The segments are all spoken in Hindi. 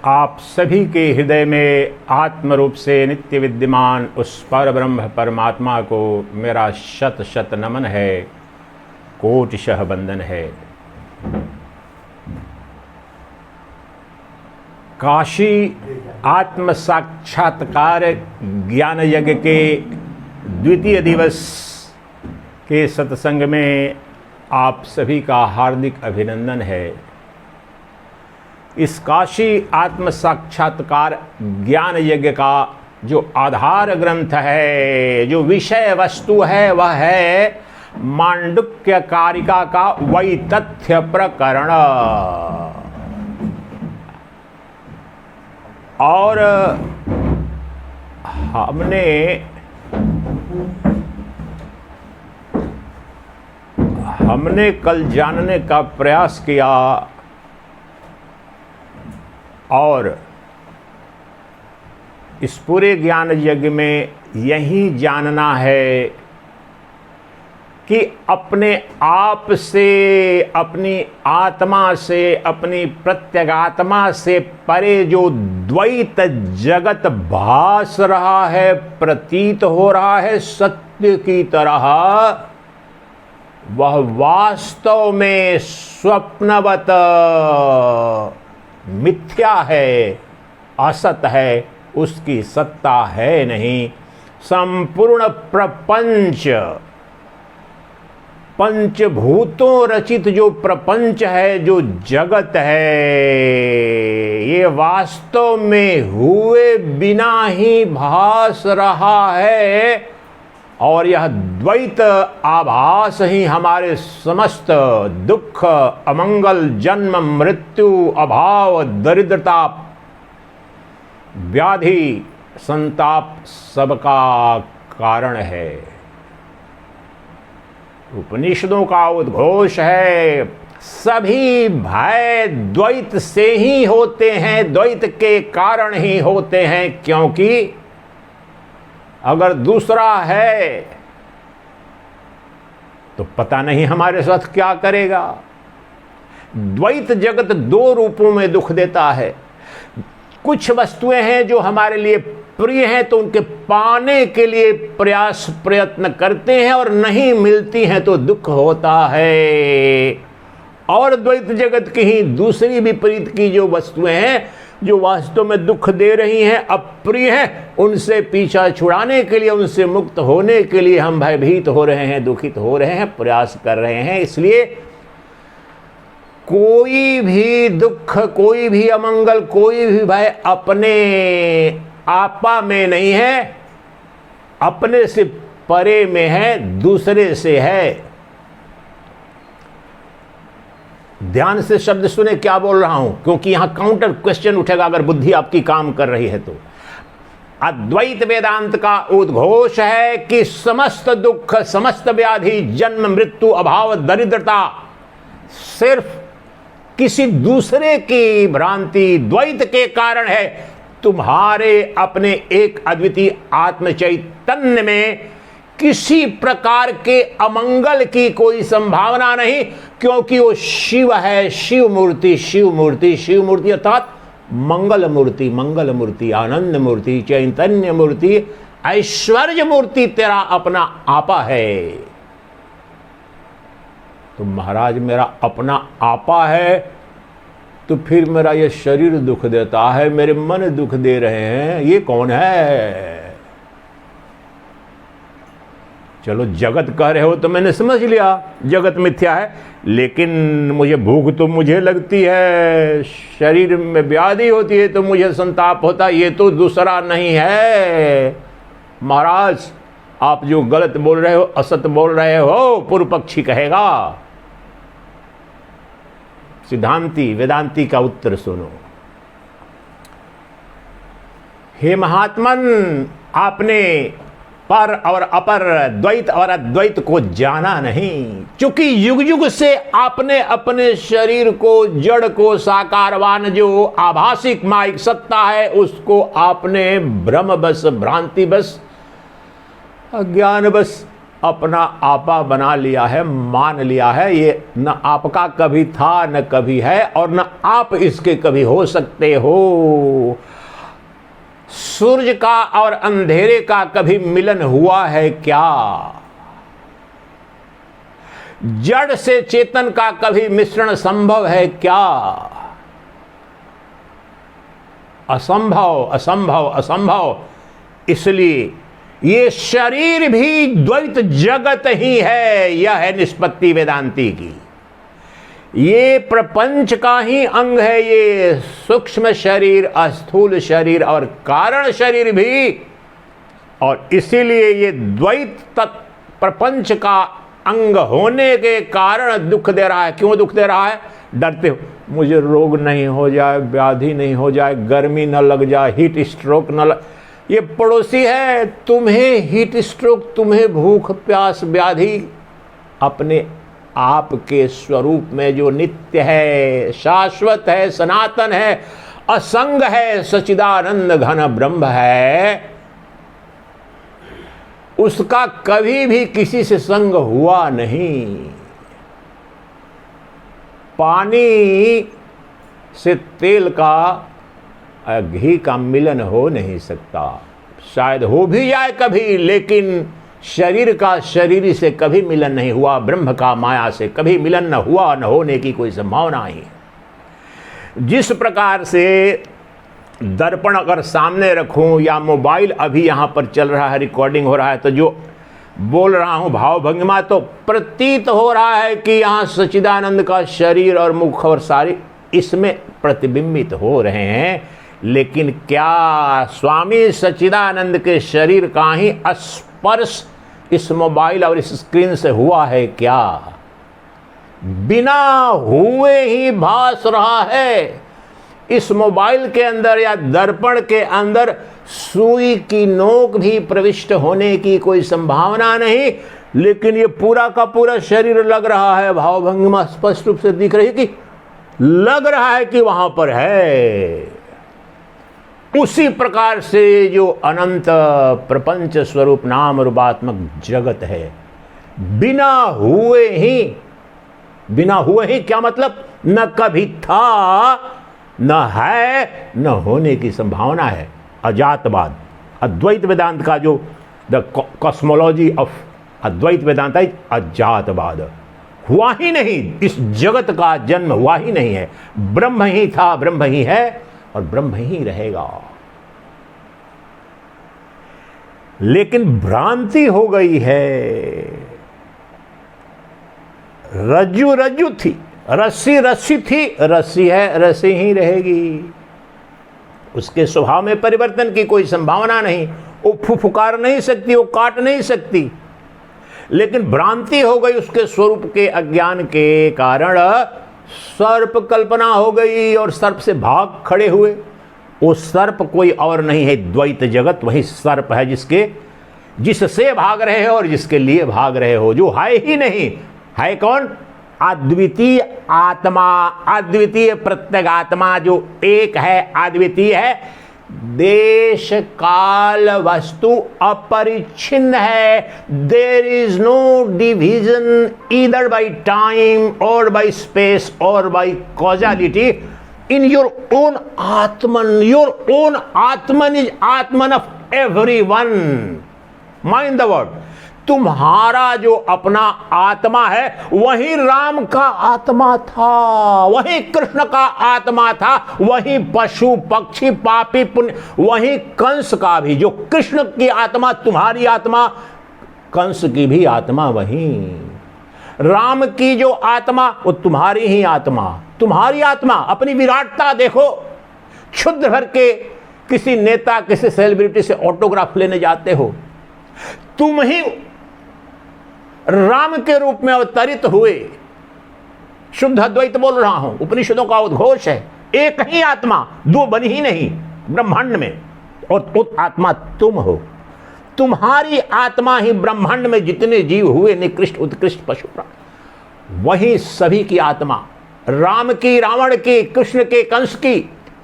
आप सभी के हृदय में आत्म रूप से नित्य विद्यमान उस परब्रह्म परमात्मा को मेरा शत शत नमन है, कोटिशः वंदन है। काशी आत्म साक्षात्कार ज्ञान यज्ञ के द्वितीय दिवस के सत्संग में आप सभी का हार्दिक अभिनंदन है। इस काशी आत्म साक्षात्कार ज्ञान यज्ञ का जो आधार ग्रंथ है, जो विषय वस्तु है, वह है मांडुक्य कारिका का वैतथ्य प्रकरण। और हमने कल जानने का प्रयास किया और इस पूरे ज्ञान यज्ञ में यही जानना है कि अपने आप से, अपनी आत्मा से, अपनी प्रत्यगात्मा से परे जो द्वैत जगत भास रहा है, प्रतीत हो रहा है सत्य की तरह, वह वास्तव में स्वप्नवत मिथ्या है, असत है, उसकी सत्ता है नहीं। संपूर्ण प्रपंच, पंचभूतों रचित जो प्रपंच है, जो जगत है, ये वास्तव में हुए बिना ही भास रहा है और यह द्वैत आभास ही हमारे समस्त दुख, अमंगल, जन्म, मृत्यु, अभाव, दरिद्रता, व्याधि, संताप सबका कारण है। उपनिषदों का उद्घोष है, सभी भय द्वैत से ही होते हैं, द्वैत के कारण ही होते हैं, क्योंकि अगर दूसरा है तो पता नहीं हमारे साथ क्या करेगा। द्वैत जगत दो रूपों में दुख देता है। कुछ वस्तुएं हैं जो हमारे लिए प्रिय हैं तो उनके पाने के लिए प्रयत्न करते हैं और नहीं मिलती हैं तो दुख होता है। और द्वैत जगत की ही दूसरी विपरीत की जो वस्तुएं हैं, जो वास्तव में दुख दे रही हैं, अप्रिय हैं, उनसे पीछा छुड़ाने के लिए, उनसे मुक्त होने के लिए हम भयभीत हो रहे हैं, दुखित हो रहे हैं, प्रयास कर रहे हैं। इसलिए कोई भी दुख, कोई भी अमंगल, कोई भी भय अपने आपा में नहीं है, अपने से परे में है, दूसरे से है। ध्यान से शब्द सुने क्या बोल रहा हूं, क्योंकि यहां काउंटर क्वेश्चन उठेगा अगर बुद्धि आपकी काम कर रही है तो। अद्वैत वेदांत का उद्घोष है कि समस्त दुख, समस्त व्याधि, जन्म, मृत्यु, अभाव, दरिद्रता सिर्फ किसी दूसरे की भ्रांति, द्वैत के कारण है। तुम्हारे अपने एक अद्वितीय आत्म चैतन्य में किसी प्रकार के अमंगल की कोई संभावना नहीं, क्योंकि वो शिव है, शिव मूर्ति, शिव मूर्ति, शिव मूर्ति अर्थात मंगल मूर्ति, मंगल मूर्ति, आनंद मूर्ति, चैतन्य मूर्ति, ऐश्वर्य मूर्ति तेरा अपना आपा है। तो महाराज मेरा अपना आपा है तो फिर मेरा ये शरीर दुख देता है, मेरे मन दुख दे रहे हैं, ये कौन है? चलो जगत कह रहे हो तो मैंने समझ लिया जगत मिथ्या है, लेकिन मुझे भूख तो मुझे लगती है, शरीर में व्याधि होती है तो मुझे संताप होता है, ये तो दूसरा नहीं है। महाराज आप जो गलत बोल रहे हो, असत बोल रहे हो, पूर्व पक्षी कहेगा। सिद्धांती वेदांती का उत्तर सुनो। हे महात्मन, आपने पर और अपर, द्वैत और अद्वैत को जाना नहीं, क्योंकि युग युग से आपने अपने शरीर को, जड़ को, साकारवान जो आभासिक माइक सत्ता है, उसको आपने भ्रम बस, भ्रांति बस, अज्ञान बस अपना आपा बना लिया है, मान लिया है। ये न आपका कभी था न कभी है और न आप इसके कभी हो सकते हो। सूरज का और अंधेरे का कभी मिलन हुआ है क्या? जड़ से चेतन का कभी मिश्रण संभव है क्या? असंभव, असंभव, असंभव। इसलिए ये शरीर भी द्वैत जगत ही है। यह है निष्पत्ति वेदांती की। ये प्रपंच का ही अंग है। ये सूक्ष्म शरीर, स्थूल शरीर और कारण शरीर भी। और इसीलिए ये द्वैत प्रपंच का अंग होने के कारण दुख दे रहा है। क्यों दुख दे रहा है? डरते हो मुझे रोग नहीं हो जाए, व्याधि नहीं हो जाए, गर्मी न लग जाए, हीट स्ट्रोक न लग। ये पड़ोसी है, तुम्हें हीट स्ट्रोक, तुम्हें भूख प्यास व्याधि अपने आप के स्वरूप में जो नित्य है, शाश्वत है, सनातन है, असंग है, सच्चिदानंद घन ब्रह्म है, उसका कभी भी किसी से संग हुआ नहीं। पानी से तेल का, घी का मिलन हो नहीं सकता। शायद हो भी जाए कभी, लेकिन शरीर का शरीर से कभी मिलन नहीं हुआ। ब्रह्म का माया से कभी मिलन न हुआ, न होने की कोई संभावना ही। जिस प्रकार से दर्पण अगर सामने रखूं या मोबाइल अभी यहां पर चल रहा है, रिकॉर्डिंग हो रहा है, तो जो बोल रहा हूं भाव भंगिमा, तो प्रतीत हो रहा है कि यहां सच्चिदानंद का शरीर और मुख और सारी इसमें प्रतिबिंबित हो रहे हैं। लेकिन क्या स्वामी सच्चिदानंद के शरीर का ही स्पर्श इस मोबाइल और इस स्क्रीन से हुआ है क्या? बिना हुए ही भास रहा है। इस मोबाइल के अंदर या दर्पण के अंदर सुई की नोक भी प्रविष्ट होने की कोई संभावना नहीं, लेकिन ये पूरा का पूरा शरीर लग रहा है। भावभंगिमा स्पष्ट रूप से दिख रही है कि लग रहा है कि वहां पर है। उसी प्रकार से जो अनंत प्रपंच स्वरूप नाम रूपात्मक जगत है, बिना हुए ही क्या मतलब? न कभी था, न है, न होने की संभावना है। अजातवाद, अद्वैत वेदांत का जो द कॉस्मोलॉजी ऑफ अद्वैत वेदांत है, अजातवाद हुआ ही नहीं। इस जगत का जन्म हुआ ही नहीं है। ब्रह्म ही था, ब्रह्म ही है और ब्रह्म ही रहेगा। लेकिन भ्रांति हो गई है। रज्जु रज्जु थी, रस्सी रस्सी थी, रस्सी है, रस्सी ही रहेगी। उसके स्वभाव में परिवर्तन की कोई संभावना नहीं। वो फुफकार नहीं सकती, वो काट नहीं सकती। लेकिन भ्रांति हो गई उसके स्वरूप के अज्ञान के कारण। सर्प कल्पना हो गई और सर्प से भाग खड़े हुए। वो सर्प कोई और नहीं है, द्वैत जगत वही सर्प है जिससे भाग रहे हो और जिसके लिए भाग रहे हो, जो है ही नहीं। है कौन? अद्वितीय आत्मा, अद्वितीय प्रत्यगात्मा जो एक है, अद्वितीय है। देश काल वस्तु अपरिच्छिन्न है। There is no division either by time और बाई स्पेस और by causality in your own atman. Your own atman is atman of everyone. Mind the word. तुम्हारा जो अपना आत्मा है वही राम का आत्मा था, वही कृष्ण का आत्मा था, वही पशु पक्षी पापी पुण्य, वही कंस का भी, जो कृष्ण की आत्मा तुम्हारी आत्मा, कंस की भी आत्मा वही। राम की जो आत्मा वो तुम्हारी ही आत्मा, तुम्हारी आत्मा। अपनी विराटता देखो। क्षुद्र भर के किसी नेता, किसी सेलिब्रिटी से ऑटोग्राफ लेने जाते हो, तुम ही राम के रूप में अवतरित हुए। शुद्ध अद्वैत बोल रहा हूं, उपनिषदों का उद्घोष है। एक ही आत्मा, दो बनी ही नहीं ब्रह्मांड में, और उस आत्मा तुम हो। तुम्हारी आत्मा ही ब्रह्मांड में जितने जीव हुए, निकृष्ट उत्कृष्ट पशु प्राणी, वही सभी की आत्मा। राम की, रावण की, कृष्ण के, कंस की,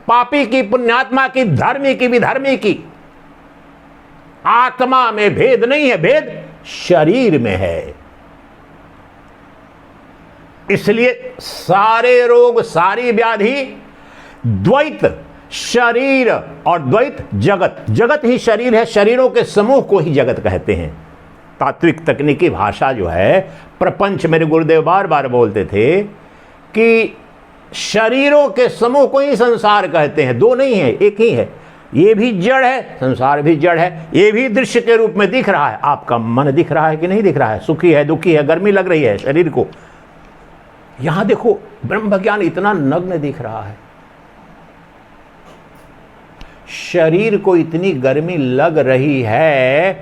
पापी की, पुण्यात्मा की, धर्मी की, विधर्मी की। आत्मा में भेद नहीं है। भेद शरीर में है। इसलिए सारे रोग, सारी व्याधि द्वैत शरीर और द्वैत जगत, जगत ही शरीर है, शरीरों के समूह को ही जगत कहते हैं। तात्विक तकनीकी भाषा जो है, प्रपंच, मेरे गुरुदेव बार बार बोलते थे कि शरीरों के समूह को ही संसार कहते हैं। दो नहीं है, एक ही है। ये भी जड़ है, संसार भी जड़ है। ये भी दृश्य के रूप में दिख रहा है। आपका मन दिख रहा है कि नहीं दिख रहा है? सुखी है, दुखी है, गर्मी लग रही है शरीर को। यहां देखो, ब्रह्म ज्ञान इतना नग्न दिख रहा है, शरीर को इतनी गर्मी लग रही है,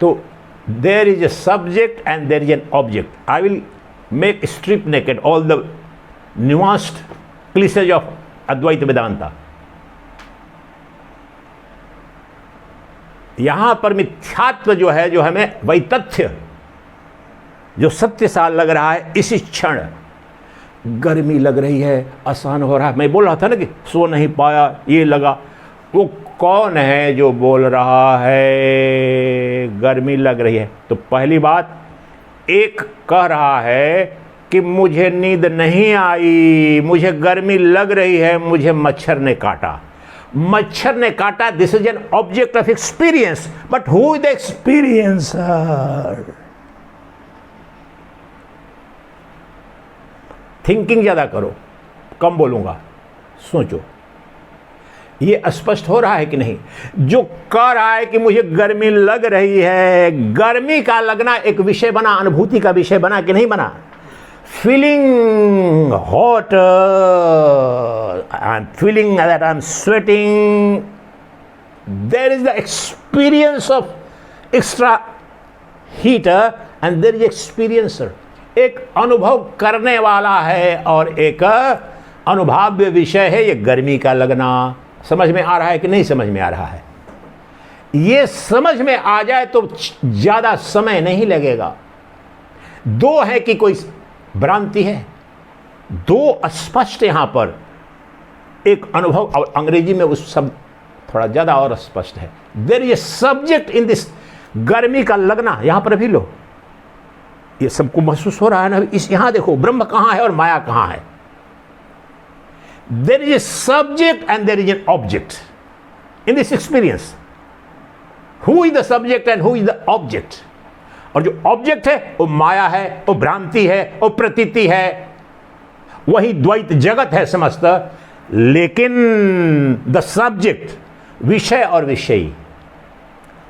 तो there is a subject and there is an object. I will make strip naked all the nuanced clichés of Advaita Vedanta. यहां पर मिथ्यात्व जो है, जो हमें वैतथ्य, जो सत्य सा लग रहा है, इसी क्षण गर्मी लग रही है, आसान हो रहा है। मैं बोल रहा था ना कि सो नहीं पाया, ये लगा। वो कौन है जो बोल रहा है गर्मी लग रही है? तो पहली बात, एक कह रहा है कि मुझे नींद नहीं आई, मुझे गर्मी लग रही है, मुझे मच्छर ने काटा। मच्छर ने काटा, this is an object of experience, but who is the experiencer? Thinking ज्यादा करो, कम बोलूंगा, सोचो। ये स्पष्ट हो रहा है कि नहीं? जो कह रहा है कि मुझे गर्मी लग रही है, गर्मी का लगना एक विषय बना, अनुभूति का विषय बना कि नहीं बना? Feeling hot, I am feeling that I am sweating, there is the experience of extra heater and there is experiencer. एक अनुभव करने वाला है और एक अनुभाव्य विषय है ये गर्मी का लगना। समझ में आ रहा है कि नहीं समझ में आ रहा है? ये समझ में आ जाए तो ज्यादा समय नहीं लगेगा। दो है कि कोई भ्रांति है, दो स्पष्ट यहां पर एक अनुभव, और अंग्रेजी में उस शब्द थोड़ा ज्यादा और स्पष्ट है। There is a subject in this, गर्मी का लगना। यहां पर भी लो, ये सबको महसूस हो रहा है ना? इस यहां देखो, ब्रह्म कहां है और माया कहां है? There is a subject and there is an object in this experience. Who is the subject and who is the object? और जो ऑब्जेक्ट है वो माया है, वो भ्रांति है, वो प्रतीति है, वही द्वैत जगत है समस्त। लेकिन द सब्जेक्ट, विषय और विषयी,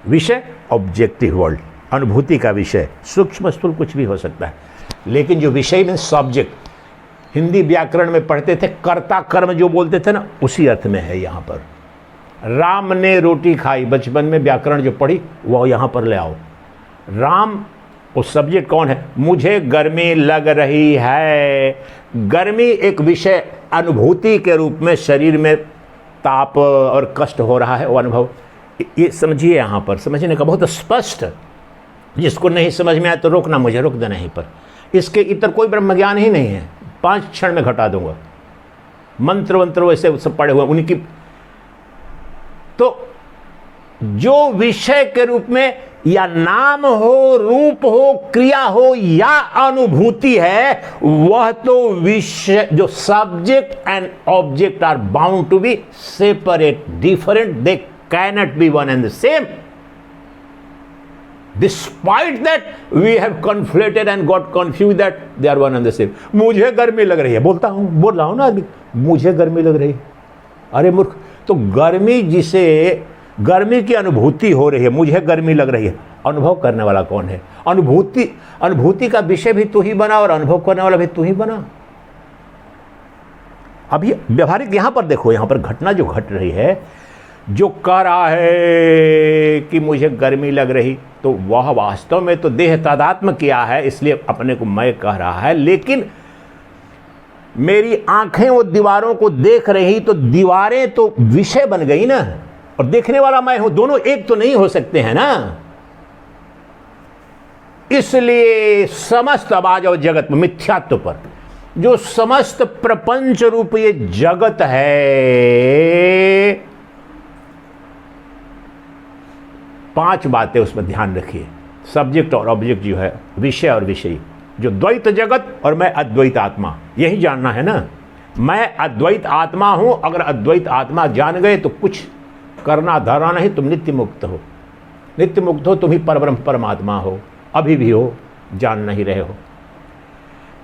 विषय ऑब्जेक्टिव वर्ल्ड, अनुभूति का विषय, सूक्ष्म स्थूल कुछ भी हो सकता है, लेकिन जो विषय में सब्जेक्ट, हिंदी व्याकरण में पढ़ते थे कर्ता कर्म जो बोलते थे ना, उसी अर्थ में है यहां पर। राम ने रोटी खाई, बचपन में व्याकरण जो पढ़ी वो यहां पर ले आओ। राम, वो सब्जेक्ट कौन है? मुझे गर्मी लग रही है। गर्मी एक विषय, अनुभूति के रूप में शरीर में ताप और कष्ट हो रहा है, वो अनुभव। ये समझिए, यहां पर समझने का बहुत स्पष्ट। जिसको नहीं समझ में आया तो रोकना, मुझे रोक देना यहीं पर। इसके इतर कोई ब्रह्म ज्ञान ही नहीं है, 5 क्षण में घटा दूंगा। मंत्र वंत्र वैसे सब पड़े हुए उनकी। तो जो विषय के रूप में या नाम हो, रूप हो, क्रिया हो या अनुभूति है, वह तो विषय, जो subject and object are bound to be separate, different, they cannot be one and the same. Despite that, we have conflated and got confused that they are one and the same. मुझे गर्मी लग रही है, बोल रहा हूं ना आदमी, मुझे गर्मी लग रही है। अरे मूर्ख, तो गर्मी, जिसे गर्मी की अनुभूति हो रही है, मुझे गर्मी लग रही है, अनुभव करने वाला कौन है? अनुभूति का विषय भी तू ही बना और अनुभव करने वाला भी तू ही बना। अभी व्यवहारिक यहां पर देखो, यहां पर घटना जो घट रही है, जो कह रहा है कि मुझे गर्मी लग रही, तो वह वास्तव में तो देह तादात्म्य किया है, इसलिए अपने को मैं कह रहा है। लेकिन मेरी आंखें वो दीवारों को देख रही, तो दीवारें तो विषय बन गई ना, और देखने वाला मैं हूं। दोनों एक तो नहीं हो सकते हैं ना। इसलिए समस्त आवाज और जगत में मिथ्यात्व पर, जो समस्त प्रपंच रूप ये जगत है, 5 बातें उसमें ध्यान रखिए। सब्जेक्ट और ऑब्जेक्ट जो है, विषय और विषयी, जो द्वैत जगत और मैं अद्वैत आत्मा, यही जानना है ना। मैं अद्वैत आत्मा हूं, अगर अद्वैत आत्मा जान गए तो कुछ करना धरना नहीं, तुम नित्य मुक्त हो। नित्य मुक्त हो, तुम ही परब्रह्म परमात्मा हो, अभी भी हो, जान नहीं रहे हो।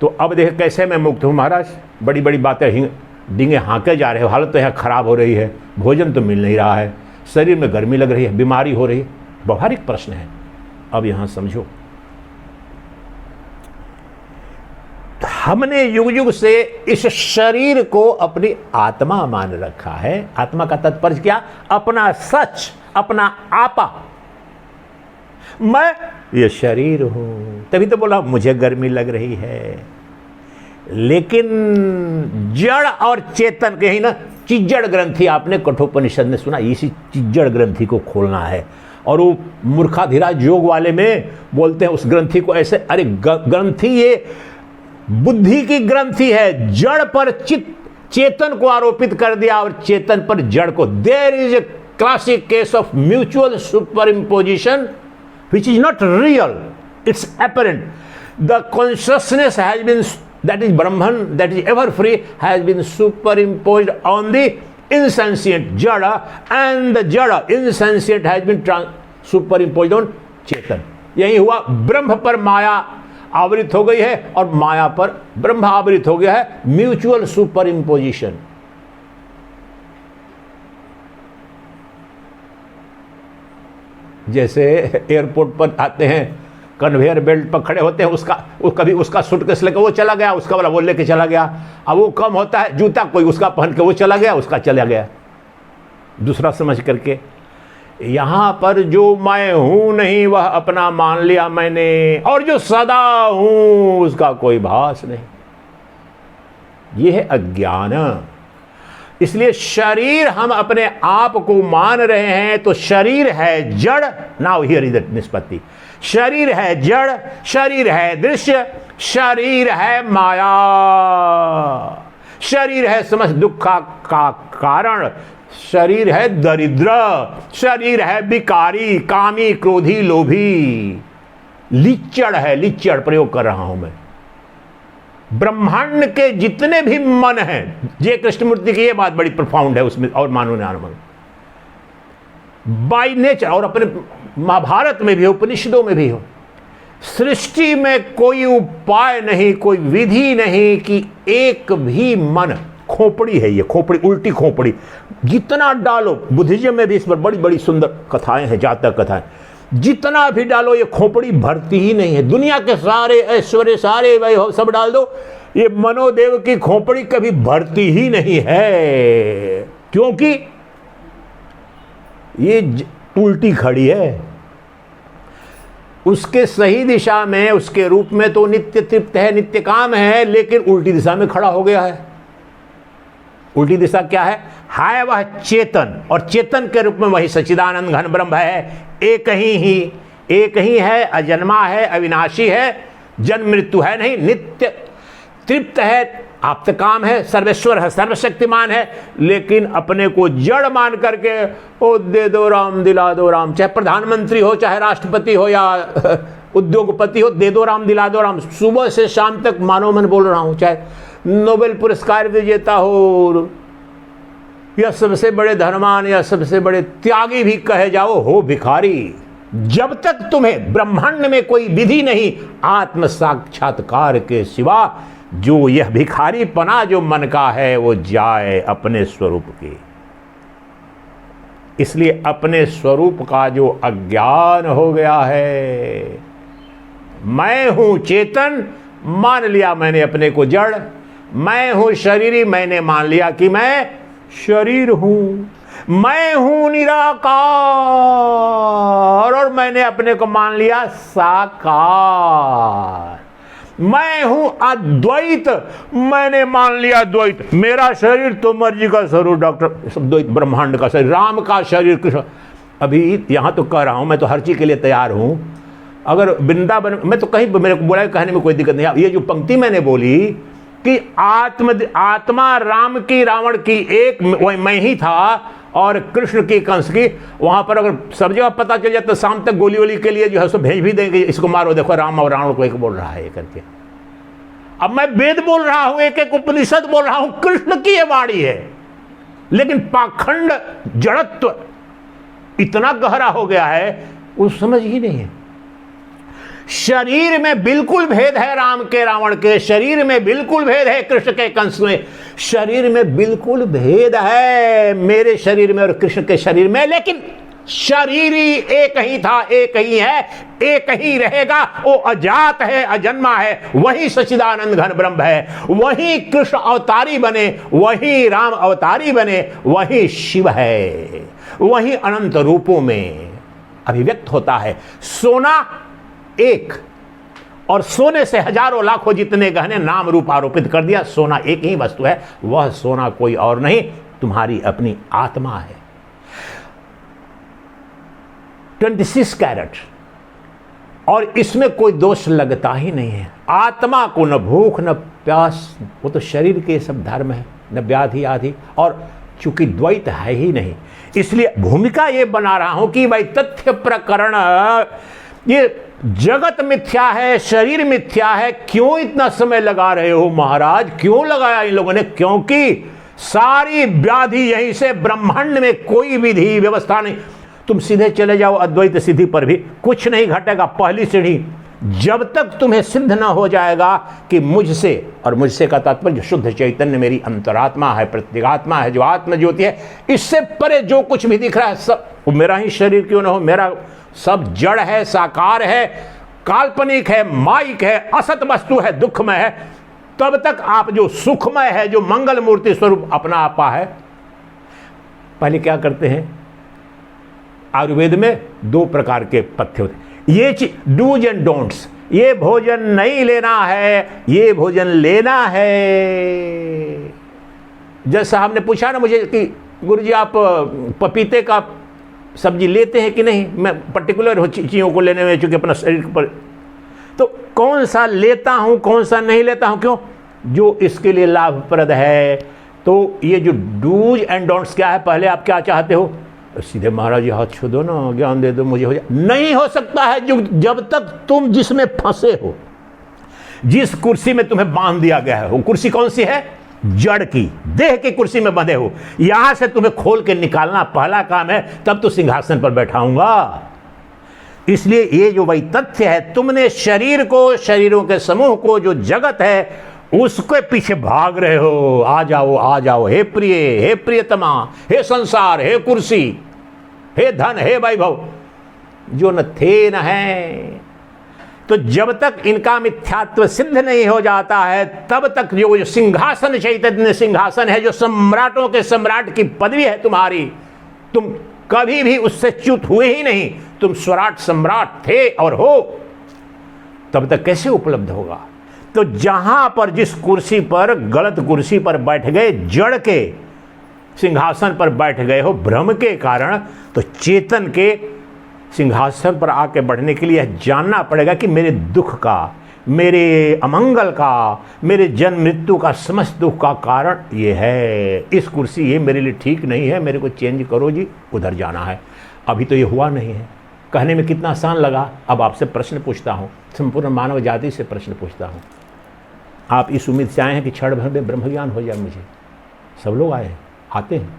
तो अब देख कैसे मैं मुक्त हूँ महाराज, बड़ी बड़ी बातें डींगे हाँके जा रहे हो, हालत तो यहाँ खराब हो रही है, भोजन तो मिल नहीं रहा है, शरीर में गर्मी लग रही है, बीमारी हो रही है, व्यवहारिक प्रश्न है। अब यहाँ समझो, हमने युग युग से इस शरीर को अपनी आत्मा मान रखा है। आत्मा का तात्पर्य क्या? अपना सच, अपना आपा। मैं ये शरीर हूं, तभी तो बोला मुझे गर्मी लग रही है। लेकिन जड़ और चेतन के ही ना, चिज्जड़ ग्रंथि, आपने कठोपनिषद में सुना, इसी चिज्जड़ ग्रंथि को खोलना है। और वो मूर्खाधिराज योग वाले में बोलते हैं उस ग्रंथि को ऐसे, अरे ग्रंथि ये बुद्धि की ग्रंथि है, जड़ पर चेतन को आरोपित कर दिया और चेतन पर जड़ को। There is a classic case of mutual superimposition which is not real, it's apparent. The consciousness has been, that is Brahman, that is ever free, has been superimposed on the insentient jada, and the jada insentient has been superimposed on चेतन। यही हुआ, ब्रह्म पर माया आवृत हो गई है और माया पर ब्रह्म आवृत हो गया है, म्यूचुअल सुपर इम्पोजिशन। जैसे एयरपोर्ट पर आते हैं, कन्वेयर बेल्ट पर खड़े होते हैं, कभी उसका सूटकेस लेकर वो चला गया, उसका वाला वो लेके चला गया। अब वो कम होता है जूता, कोई उसका पहन के वो चला गया, उसका चला गया दूसरा समझ करके। यहां पर जो मैं हूं नहीं वह अपना मान लिया मैंने, और जो सदा हूं उसका कोई भास नहीं। यह है अज्ञान। इसलिए शरीर हम अपने आप को मान रहे हैं, तो शरीर है जड़। नाउ हियर इज द निष्पत्ति। शरीर है जड़, शरीर है दृश्य, शरीर है माया, शरीर है समस्त दुख का कारण, शरीर है दरिद्र, शरीर है विकारी, कामी, क्रोधी, लोभी, लिच्चड़ है। लिच्चड़ प्रयोग कर रहा हूं मैं। ब्रह्मांड के जितने भी मन हैं, जय कृष्णमूर्ति की ये बात बड़ी प्रोफाउंड है उसमें, और मानो न मानो, बाय नेचर, और अपने महाभारत में भी हो, उपनिषदों में भी हो, सृष्टि में कोई उपाय नहीं, कोई विधि नहीं कि एक भी मन, खोपड़ी है ये, खोपड़ी, उल्टी खोपड़ी, जितना डालो, बुद्धिज्म में भी इस पर बड़ी बड़ी सुंदर कथाएं हैं, जातक कथाएं, जितना भी डालो ये खोपड़ी भरती ही नहीं है। दुनिया के सारे ऐश्वर्य, सारे वैभव सब डाल दो, ये मनोदेव की खोपड़ी कभी भरती ही नहीं है, क्योंकि ये उल्टी खड़ी है। उसके सही दिशा में, उसके रूप में तो नित्य तृप्त है, नित्य काम है, लेकिन उल्टी दिशा में खड़ा हो गया है। उल्टी दिशा क्या है? हाय वह चेतन, और चेतन के रूप में वही सच्चिदानंद घन ब्रह्म है। एक ही है, अजन्मा है, अविनाशी है, जन्म मृत्यु है नहीं, नित्य तृप्त है, आप्तकाम है, सर्वेश्वर है, सर्वशक्तिमान है। लेकिन अपने को जड़ मान करके ओ दे दो राम, दिला दो राम, चाहे प्रधानमंत्री हो, चाहे राष्ट्रपति हो, या उद्योगपति हो, दे दो राम, दिला दो राम। सुबह से शाम तक मानो मन बोल रहा हूं, चाहे नोबेल पुरस्कार विजेता हो, या सबसे बड़े धनवान, या सबसे बड़े त्यागी भी कहे जाओ, हो भिखारी। जब तक तुम्हें ब्रह्मांड में कोई विधि नहीं आत्म साक्षात्कार के सिवा, जो यह भिखारी पना जो मन का है वो जाए अपने स्वरूप के। इसलिए अपने स्वरूप का जो अज्ञान हो गया है, मैं हूं चेतन, मान लिया मैंने अपने को जड़, मैं हूं शरीरी, मैंने मान लिया कि मैं शरीर हूं, मैं हूं निराकार, और मैंने अपने को मान लिया साकार। मैं हूं अद्वैत, मैंने मान लिया द्वैत। मेरा शरीर तो मर्जी का स्वरूप, डॉक्टर द्वैत, ब्रह्मांड का शरीर, राम का शरीर, कृष्ण। अभी यहां तो कह रहा हूं, मैं तो हर चीज के लिए तैयार हूं। अगर वृंदावन, मैं तो कहीं मेरे को बोला कहने में कोई दिक्कत नहीं। ये जो पंक्ति मैंने बोली कि आत्मा राम की, रावण की एक, वही मैं ही था, और कृष्ण की कंस की, वहां पर अगर सब जगह पता चल जाए तो शाम तक गोली वोली के लिए जो है सो भेज भी देंगे, इसको मारो, देखो राम और रावण को एक बोल रहा है ये करके। अब मैं वेद बोल रहा हूं, एक एक उपनिषद बोल रहा हूं, कृष्ण की ये वाणी है, लेकिन पाखंड जड़त्व इतना गहरा हो गया है वो समझ ही नहीं है। शरीर में बिल्कुल भेद है राम के रावण के, शरीर में बिल्कुल भेद है कृष्ण के कंस में, शरीर में बिल्कुल भेद है मेरे शरीर में और कृष्ण के शरीर में, लेकिन शरीर ही एक ही था, एक ही है, एक ही रहेगा। वो अजात है, अजन्मा है, वही सच्चिदानंद घन ब्रह्म है, वही कृष्ण अवतारी बने, वही राम अवतारी बने, वही शिव है, वही अनंत रूपों में अभिव्यक्त होता है। सोना एक, और सोने से हजारों लाखों जितने गहने नाम रूप आरोपित कर दिया। सोना एक ही वस्तु है, वह सोना कोई और नहीं, तुम्हारी अपनी आत्मा है। 26 कैरेट, और इसमें कोई दोष लगता ही नहीं है। आत्मा को न भूख न प्यास, वो तो शरीर के सब धर्म है, न व्याधि आदि, और चूंकि द्वैत है ही नहीं, इसलिए भूमिका ये बना रहा हूं कि भाई तथ्य प्रकरण, ये जगत मिथ्या है, शरीर मिथ्या है, क्यों इतना समय लगा रहे हो महाराज? क्यों लगाया इन लोगों ने? क्योंकि सारी व्याधि यहीं से, ब्रह्मांड में कोई विधि व्यवस्था नहीं। तुम सीधे चले जाओ अद्वैत सिद्धि पर भी कुछ नहीं घटेगा। पहली सीढ़ी, जब तक तुम्हें सिद्ध न हो जाएगा कि मुझसे, और मुझसे का तात्पर्य शुद्ध चैतन्य मेरी अंतरात्मा है, प्रत्यगात्मा है, जो आत्म ज्योति है, इससे परे जो कुछ भी दिख रहा है सब वो मेरा ही शरीर क्यों न हो, मेरा सब जड़ है, साकार है, काल्पनिक है, माइक है, असत वस्तु है, दुखमय है, तब तक आप जो सुखमय है, जो मंगल मूर्ति स्वरूप अपना आपा है। पहले क्या करते हैं, आयुर्वेद में 2 प्रकार के पथ्य होते हैं, ये डूज एंड डोंट्स, ये भोजन नहीं लेना है, ये भोजन लेना है। जैसा हमने पूछा ना मुझे कि गुरुजी आप पपीते का सब्जी लेते हैं कि नहीं, मैं पर्टिकुलर चीज़ों को लेने में, चूंकि अपना शरीर पर, तो कौन सा लेता हूं कौन सा नहीं लेता हूं, क्यों? जो इसके लिए लाभप्रद है। तो ये जो डूज एंड डोंट्स क्या है, पहले आप क्या चाहते हो? सीधे महाराज जी हाथ छू दो ना, ज्ञान दे दो मुझे, हो जाए। नहीं हो सकता है जब तक तुम जिसमें फंसे हो, जिस कुर्सी में तुम्हें बांध दिया गया है, वो कुर्सी कौन सी है? जड़ की, देह की कुर्सी में बंधे हो। यहां से तुम्हें खोल के निकालना पहला काम है, तब तो सिंहासन पर बैठाऊंगा। इसलिए ये जो वही तथ्य है, तुमने शरीर को, शरीरों के समूह को, जो जगत है उसके पीछे भाग रहे हो। आ जाओ आ जाओ, हे प्रिय, हे प्रियतमा, हे संसार, हे कुर्सी, हे धन, हे वैभव, जो न थे न है। तो जब तक इनका मिथ्यात्व सिद्ध नहीं हो जाता है, तब तक जो सिंहासन, चैतन्य सिंहासन है, जो सम्राटों के सम्राट की पदवी है तुम्हारी, तुम कभी भी उससे च्युत हुए ही नहीं। तुम स्वराट सम्राट थे और हो, तब तक कैसे उपलब्ध होगा? तो जहां पर, जिस कुर्सी पर, गलत कुर्सी पर बैठ गए, जड़ के सिंहासन पर बैठ गए हो भ्रम के कारण, तो चेतन के सिंहासन पर आके बढ़ने के लिए जानना पड़ेगा कि मेरे दुख का, मेरे अमंगल का, मेरे जन्म मृत्यु का, समस्त दुख का कारण ये है। इस कुर्सी ये मेरे लिए ठीक नहीं है, मेरे को चेंज करो जी, उधर जाना है। अभी तो ये हुआ नहीं है। कहने में कितना आसान लगा। अब आपसे प्रश्न पूछता हूँ, संपूर्ण मानव जाति से प्रश्न पूछता हूँ। आप इस उम्मीद से आए हैं कि क्षण भर में ब्रह्म ज्ञान हो जाए मुझे? सब लोग आए हैं, आते हैं।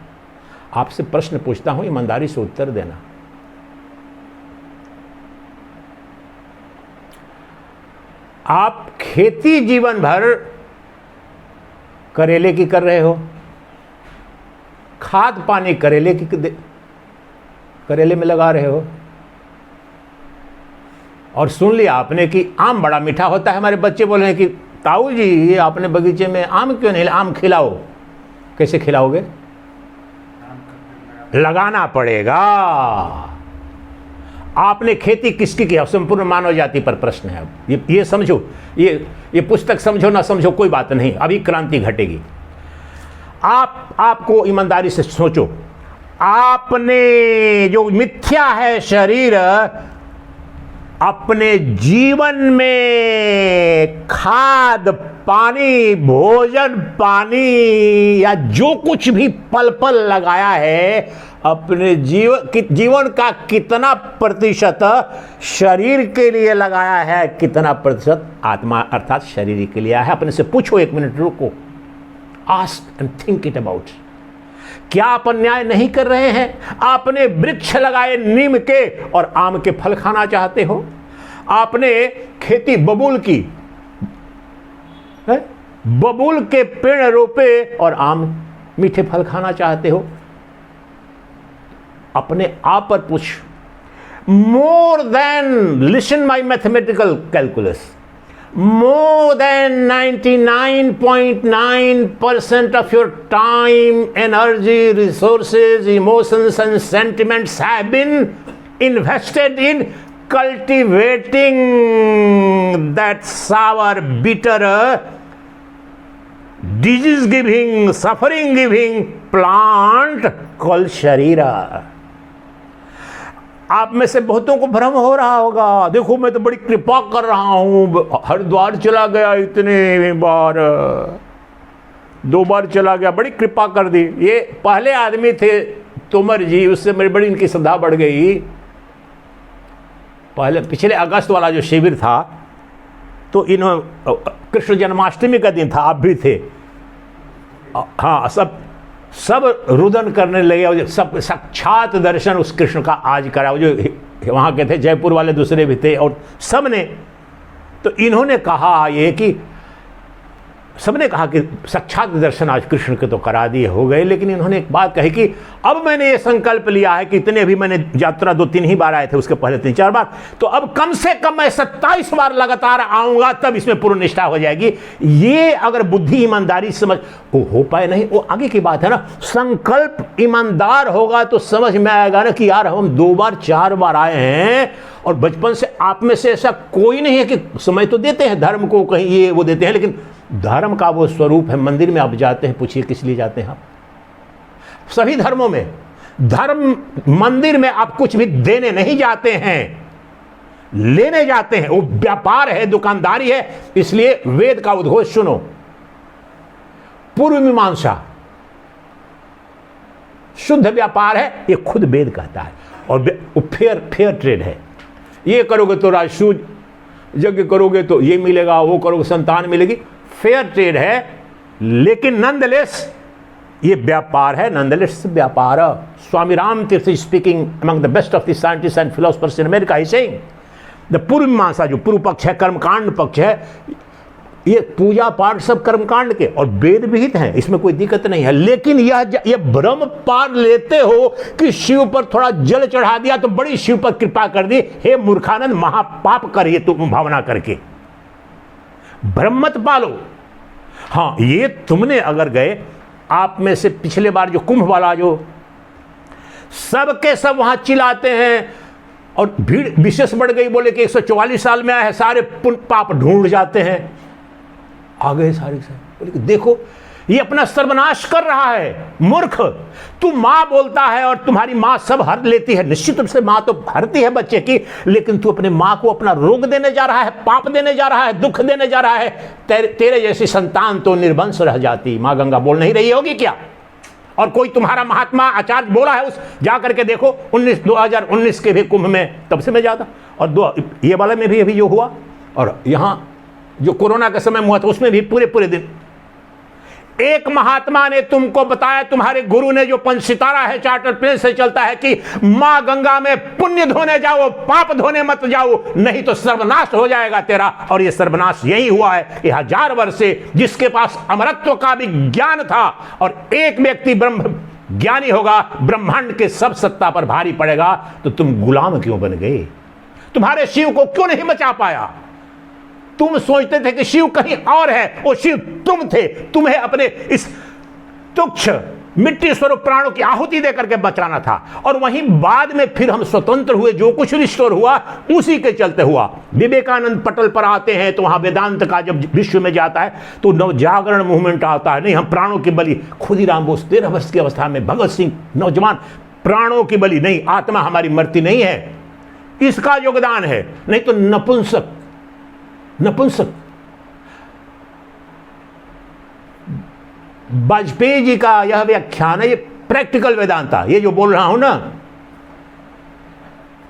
आपसे प्रश्न पूछता हूँ, ईमानदारी से उत्तर देना। आप खेती जीवन भर करेले की कर रहे हो, खाद पानी करेले में लगा रहे हो, और सुन लिया आपने कि आम बड़ा मीठा होता है। हमारे बच्चे बोल रहे हैं कि ताऊ जी ये आपने बगीचे में आम क्यों नहीं, आम खिलाओ। कैसे खिलाओगे? लगाना पड़ेगा। आपने खेती किसकी की? संपूर्ण मानव जाति पर प्रश्न है। ये समझो, ये पुस्तक समझो ना समझो कोई बात नहीं, अभी क्रांति घटेगी। आपको ईमानदारी से सोचो, आपने जो मिथ्या है शरीर, अपने जीवन में खाद पानी भोजन पानी या जो कुछ भी पल पल लगाया है, अपने जीवन का कितना प्रतिशत शरीर के लिए लगाया है, कितना प्रतिशत आत्मा अर्थात शरीर के लिए है। अपने से पूछो, 1 मिनट रुको, ask and think it about. क्या आप अन्याय नहीं कर रहे हैं? आपने वृक्ष लगाए नीम के और आम के फल खाना चाहते हो। आपने खेती बबूल की, बबूल के पेड़ रोपे और आम मीठे फल खाना चाहते हो। अपने आप पर पूछ। More than, listen my mathematical calculus, more than 99.9% of your time, energy, resources, emotions and sentiments have been invested in cultivating that sour, bitter, disease giving, suffering giving plant called शरीरा। आप में से बहुतों को भ्रम हो रहा होगा, देखो मैं तो बड़ी कृपा कर रहा हूं, हरिद्वार चला गया, इतने बार 2 बार चला गया, बड़ी कृपा कर दी। ये पहले आदमी थे तोमर जी, उससे मेरी बड़ी इनकी श्रद्धा बढ़ गई। पहले पिछले अगस्त वाला जो शिविर था, तो इन्होंने कृष्ण जन्माष्टमी का दिन था, आप भी थे, हाँ, सब रुदन करने लगे, सब साक्षात दर्शन उस कृष्ण का आज करा। जो वहाँ के थे, जयपुर वाले दूसरे भी थे, और सब ने, तो इन्होंने कहा ये कि सबने कहा कि साक्षात दर्शन आज कृष्ण के तो करा दिए हो गए, लेकिन इन्होंने एक बात कही कि अब मैंने ये संकल्प लिया है कि इतने भी मैंने यात्रा 2-3 ही बार आए थे, उसके पहले 3-4 बार, तो अब कम से कम मैं 27 बार लगातार आऊंगा, तब इसमें पूर्ण निष्ठा हो जाएगी। ये अगर बुद्धि ईमानदारी समझ वो हो पाए, नहीं वो आगे की बात है ना। संकल्प ईमानदार होगा तो समझ में आएगा ना कि यार हम 2 बार 4 बार आए हैं, और बचपन से आप में से ऐसा कोई नहीं है कि समय तो देते हैं धर्म को, कहीं ये वो देते हैं, लेकिन धर्म का वो स्वरूप है। मंदिर में आप जाते हैं, पूछिए किस लिए जाते हैं आप? सभी धर्मों में धर्म, मंदिर में आप कुछ भी देने नहीं जाते हैं, लेने जाते हैं। वो व्यापार है, दुकानदारी है। इसलिए वेद का उद्घोष सुनो, पूर्व मीमांसा शुद्ध व्यापार है, ये खुद वेद कहता है, और फेयर ट्रेड है। ये करोगे तो राजसूय, यज्ञ करोगे तो ये मिलेगा, वो करोगे संतान मिलेगी, फेयर ट्रेड है। लेकिन नंदलेस ये व्यापार है, नंदलेस व्यापार। स्वामी राम तीर्थ speaking among the best of the scientist and philosophers in America, he saying the पूर्व मीमांसा, जो पूर्व पक्ष है, कर्मकांड पक्ष है, ये पूजा पाठ सब कर्मकांड के और वेद विहित हैं, इसमें कोई दिक्कत नहीं है। लेकिन यह भ्रम पार लेते हो कि शिव पर थोड़ा जल चढ़ा दिया तो बड़ी शिव पर कृपा कर दी। हे मूर्खानंद, महापाप करिए तुम भावना करके, भ्रम मत पालो। हाँ, ये तुमने अगर गए, आप में से पिछले बार जो कुंभ वाला, जो सबके सब वहां चिल्लाते हैं और भीड़ विशेष बढ़ गई, बोले कि 144 साल में आए हैं, सारे पुण्य पाप ढूंढ जाते हैं, आ गए सारे। बोले कि देखो ये अपना सर्वनाश कर रहा है। मूर्ख, तू मां बोलता है और तुम्हारी मां सब हर लेती है, निश्चित रूप से मां तो हरती है बच्चे की, लेकिन तू अपने मां को अपना रोग देने जा रहा है, पाप देने जा रहा है, दुख देने जा रहा है। तेरे जैसी संतान तो निर्वंश रह जाती। मां गंगा बोल नहीं रही होगी क्या? और कोई तुम्हारा महात्मा आचार्य बोला है, उस जा करके देखो 2019 के भी कुंभ में, तब से मैं जाता, और ये वाले में भी अभी जो हुआ, और यहां जो कोरोना के समय हुआ था उसमें भी पूरे दिन। एक महात्मा ने तुमको बताया, तुम्हारे गुरु ने, जो 5 सितारा है, चार्टर प्लेन से चलता है, कि मां गंगा में पुण्य धोने जाओ, पाप धोने मत जाओ, नहीं तो सर्वनाश हो जाएगा तेरा। और ये सर्वनाश यही हुआ है। ये 1000 वर्ष से जिसके पास अमरत्व का भी ज्ञान था, और एक व्यक्ति ब्रह्म ज्ञानी होगा, ब्रह्मांड के सब सत्ता पर भारी पड़ेगा, तो तुम गुलाम क्यों बन गए? तुम्हारे शिव को क्यों नहीं बचा पाया? तुम सोचते थे कि शिव कहीं और है, वो शिव तुम थे। तुम्हें अपने इस तुच्छ मिट्टी स्वरूप प्राणों की आहुति देकर के बचाना था, और वहीं बाद में फिर हम स्वतंत्र हुए, जो कुछ रिस्टोर हुआ उसी के चलते हुआ। विवेकानंद पटल पर आते हैं तो वहां वेदांत का जब विश्व में जाता है तो नवजागरण मूवमेंट आता है, नहीं हम प्राणों की बलि। खुदीराम बोस 13 वर्ष की अवस्था में, भगत सिंह नौजवान, प्राणों की बलि नहीं, आत्मा हमारी मरती नहीं है। इसका योगदान है, नहीं तो नपुंसक। वाजपेयी जी का यह व्याख्यान है, ये प्रैक्टिकल वेदांत था। ये जो बोल रहा हूं ना,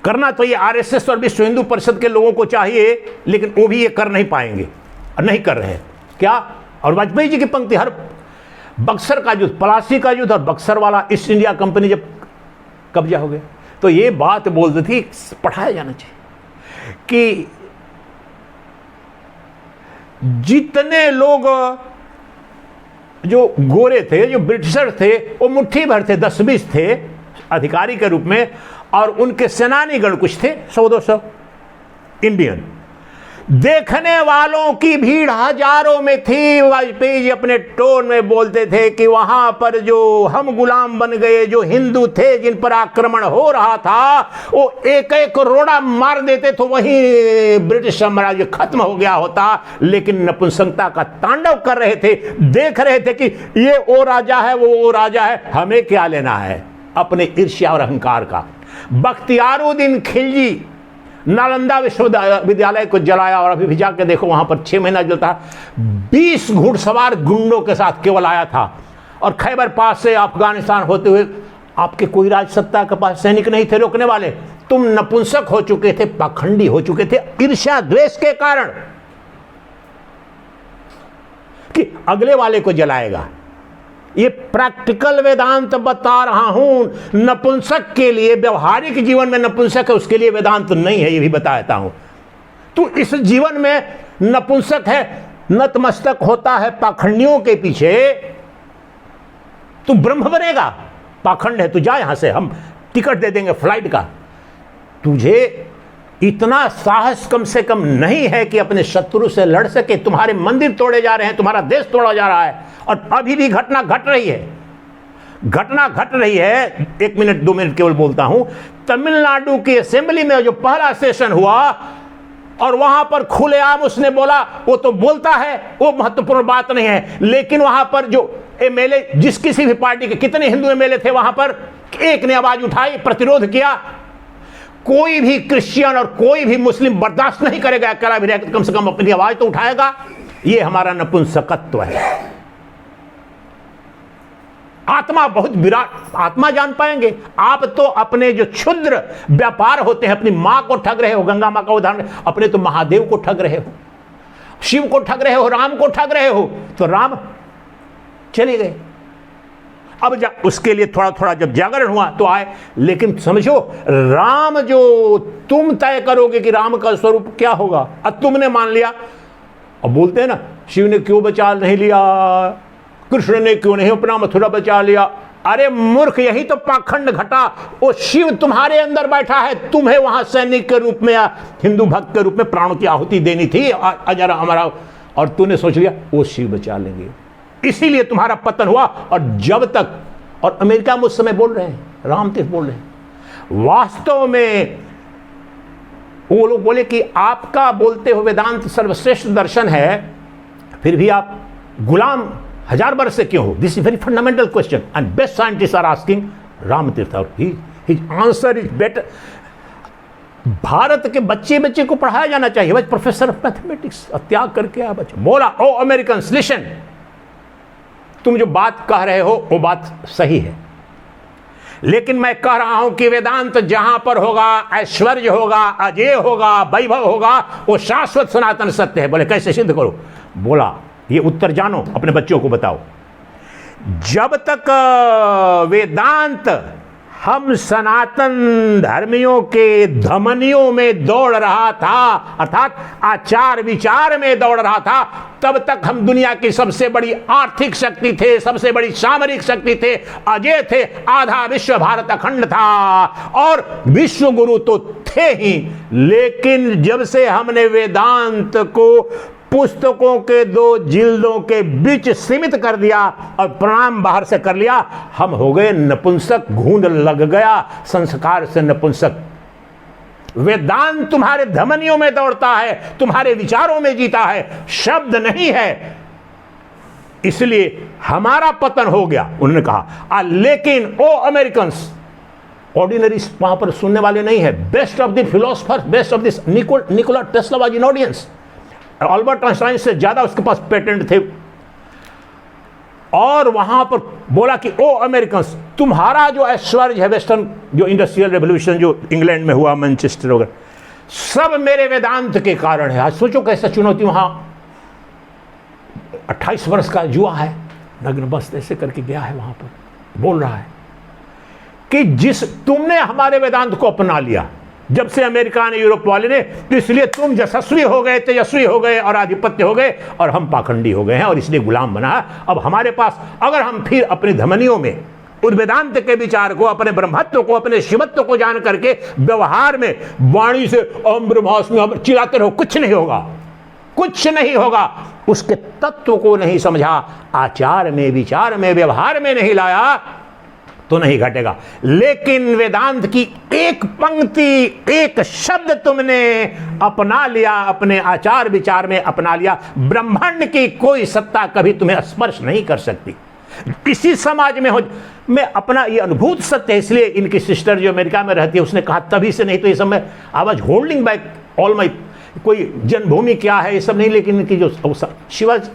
करना तो ये आरएसएस और विश्व हिंदू परिषद के लोगों को चाहिए, लेकिन वो भी ये कर नहीं पाएंगे और नहीं कर रहे हैं। क्या? और वाजपेयी जी की पंक्ति, हर बक्सर का युद्ध, पलासी का युद्ध और बक्सर वाला ईस्ट इंडिया कंपनी जब कब्जा हो गया, तो ये बात बोलती थी, पढ़ाया जाना चाहिए कि जितने लोग जो गोरे थे, जो ब्रिटिशर थे, वो मुट्ठी भर थे, 10-20 थे अधिकारी के रूप में, और उनके सेनानीगण कुछ थे 100-200 इंडियन। देखने वालों की भीड़ हजारों में थी। वाजपेयी जी अपने टोन में बोलते थे कि वहां पर जो हम गुलाम बन गए, जो हिंदू थे जिन पर आक्रमण हो रहा था, वो एक एक रोड़ा मार देते तो वहीं ब्रिटिश साम्राज्य खत्म हो गया होता। लेकिन नपुंसकता का तांडव कर रहे थे, देख रहे थे कि ये वो राजा है, वो राजा है, हमें क्या लेना है अपने ईर्ष्या और अहंकार का। बख्तियारुद्दीन खिलजी नालंदा विश्वविद्यालय को जलाया, और अभी भी जाके देखो वहां पर 6 महीना जलता है। 20 घुड़सवार गुंडों के साथ केवल आया था, और खैबर पास से अफगानिस्तान होते हुए आपके कोई राज सत्ता के पास सैनिक नहीं थे रोकने वाले। तुम नपुंसक हो चुके थे, पाखंडी हो चुके थे ईर्ष्या द्वेष के कारण कि अगले वाले को जलाएगा। ये प्रैक्टिकल वेदांत बता रहा हूं। नपुंसक के लिए, व्यवहारिक जीवन में नपुंसक है, उसके लिए वेदांत नहीं है, ये भी बताता हूं। तू इस जीवन में नपुंसक है, नतमस्तक होता है पाखंडियों के पीछे, तू ब्रह्म बनेगा। पाखंड है, तू जा यहां से, हम टिकट दे देंगे फ्लाइट का। तुझे इतना साहस कम से कम नहीं है कि अपने शत्रु से लड़ सके। तुम्हारे मंदिर तोड़े जा रहे हैं, तुम्हारा देश तोड़ा जा रहा है, और अभी भी घटना घट रही है। 1 मिनट 2 मिनट केवल बोलता हूं। तमिलनाडु की असेंबली में जो पहला सेशन हुआ, और वहां पर खुलेआम उसने बोला, वो तो बोलता है, वो महत्वपूर्ण बात नहीं है, लेकिन वहां पर जो एमएलए, जिस किसी भी पार्टी के, कितने हिंदू एमएलए थे वहां पर, एक ने आवाज उठाई, प्रतिरोध किया। कोई भी क्रिश्चियन और कोई भी मुस्लिम बर्दाश्त नहीं करेगा, अकेला भी रहेगा, कम से कम अपनी आवाज तो उठाएगा। ये हमारा नपुंसकत्व है। आत्मा बहुत विराट, आत्मा जान पाएंगे आप तो। अपने जो क्षुद्र व्यापार होते हैं, अपनी मां को ठग रहे हो, गंगा मां का उदाहरण, अपने तो महादेव को ठग रहे हो, शिव को ठग रहे हो, राम को ठग रहे हो। तो राम चले गए। अब उसके लिए थोड़ा थोड़ा जब जागरण हुआ तो आए, लेकिन समझो, राम जो तुम तय करोगे कि राम का स्वरूप क्या होगा, अब तुमने मान लिया। अब बोलते हैं ना, शिव ने क्यों बचा नहीं लिया, कृष्ण ने क्यों नहीं अपना मथुरा बचा लिया। अरे मूर्ख, यही तो पाखंड घटा। वो शिव तुम्हारे अंदर बैठा है, तुम्हें वहां सैनिक के रूप में या हिंदू भक्त के रूप में प्राणों की आहुति देनी थी, अजरा हमारा, और तूने सोच लिया वो शिव बचा लेंगे, इसीलिए तुम्हारा पतन हुआ। और जब तक, और अमेरिका में उस समय बोल रहे हैं, रामतीर्थ बोल रहे हैं, वास्तव में वो लोग बोले कि आपका बोलते हुए वेदांत सर्वश्रेष्ठ दर्शन है, फिर भी आप गुलाम 1000 वर्ष से क्यों हो? This is very fundamental question and best scientist are asking Ramtirtha, और his answer is better. Bharat के बच्चे को पढ़ाया जाना चाहिए। बस प्रोफेसर ऑफ मैथमेटिक्स, त्याग करके आ बच्चे। बोला, ओ अमेरिकन्स लिसन, तुम जो बात कह रहे हो वो बात सही है, लेकिन मैं कह रहा हूं कि वेदांत जहां पर होगा, ऐश्वर्य होगा, अजय होगा, वैभव होगा, वो शाश्वत सनातन सत्य है। बोले कैसे सिद्ध करो? बोला ये उत्तर जानो, अपने बच्चों को बताओ। जब तक वेदांत हम सनातन धर्मियों के धमनियों में दौड़ रहा था, अर्थात आचार विचार में दौड़ रहा था, तब तक हम दुनिया की सबसे बड़ी आर्थिक शक्ति थे, सबसे बड़ी सामरिक शक्ति थे, अजय थे। आधा विश्व भारत अखंड था, और विश्व गुरु तो थे ही। लेकिन जब से हमने वेदांत को पुस्तकों के 2 जिल्दों के बीच सीमित कर दिया और प्रणाम बाहर से कर लिया, हम हो गए नपुंसक। घूंड लग गया संस्कार से नपुंसक। वेदांत तुम्हारे धमनियों में दौड़ता है, तुम्हारे विचारों में जीता है, शब्द नहीं है। इसलिए हमारा पतन हो गया। उन्होंने कहा लेकिन ओ अमेरिकन्स, ऑर्डिनरी वहां पर सुनने वाले नहीं है। Best of the philosopher, best of this Nikola Tesla was in audience. Albert Einstein से ज्यादा उसके पास पेटेंट थे। और वहां पर बोला कि ओ अमेरिकन, तुम्हारा जो ऐश्वर्य है, वेस्टर्न जो इंडस्ट्रियल रेवोल्यूशन जो इंग्लैंड में हुआ, मैनचेस्टर वगैरह, सब मेरे वेदांत के कारण है। आज सोचो कैसा चुनौती। वहां 28 वर्ष का युवा है, नग्न बस ऐसे करके गया है, वहां पर बोल रहा है कि जिस तुमने हमारे वेदांत को अपना लिया जब से अमेरिका ने, यूरोप वाले ने, तो इसलिए तुम यशस्वी हो गए, तेजस्वी हो गए और आधिपत्य हो गए, और हम पाखंडी हो गए हैं और इसलिए गुलाम बना है। अब हमारे पास अगर हम फिर अपनी धमनियों में उस वेदांत के विचार को, अपने ब्रह्मत्व को, अपने शिवत्व को जान करके व्यवहार में वाणी से ओम ब्रह्मास्मि हम चिल्लाते रहो, कुछ नहीं होगा, कुछ नहीं होगा। उसके तत्व को नहीं समझा, आचार में, विचार में, व्यवहार में नहीं लाया तो नहीं घटेगा। लेकिन वेदांत की एक पंक्ति, एक शब्द तुमने अपना लिया, अपने आचार विचार में अपना लिया, ब्रह्मांड की कोई सत्ता कभी तुम्हें स्पर्श नहीं कर सकती। इसी समाज में हो, मैं अपना ये अनुभूत सत्य है, इसलिए इनकी सिस्टर जो अमेरिका में रहती है उसने कहा तभी से, नहीं तो ये सब मैं I was holding back all my, कोई जन्मभूमि क्या है ये सब नहीं, लेकिन इनकी जो she was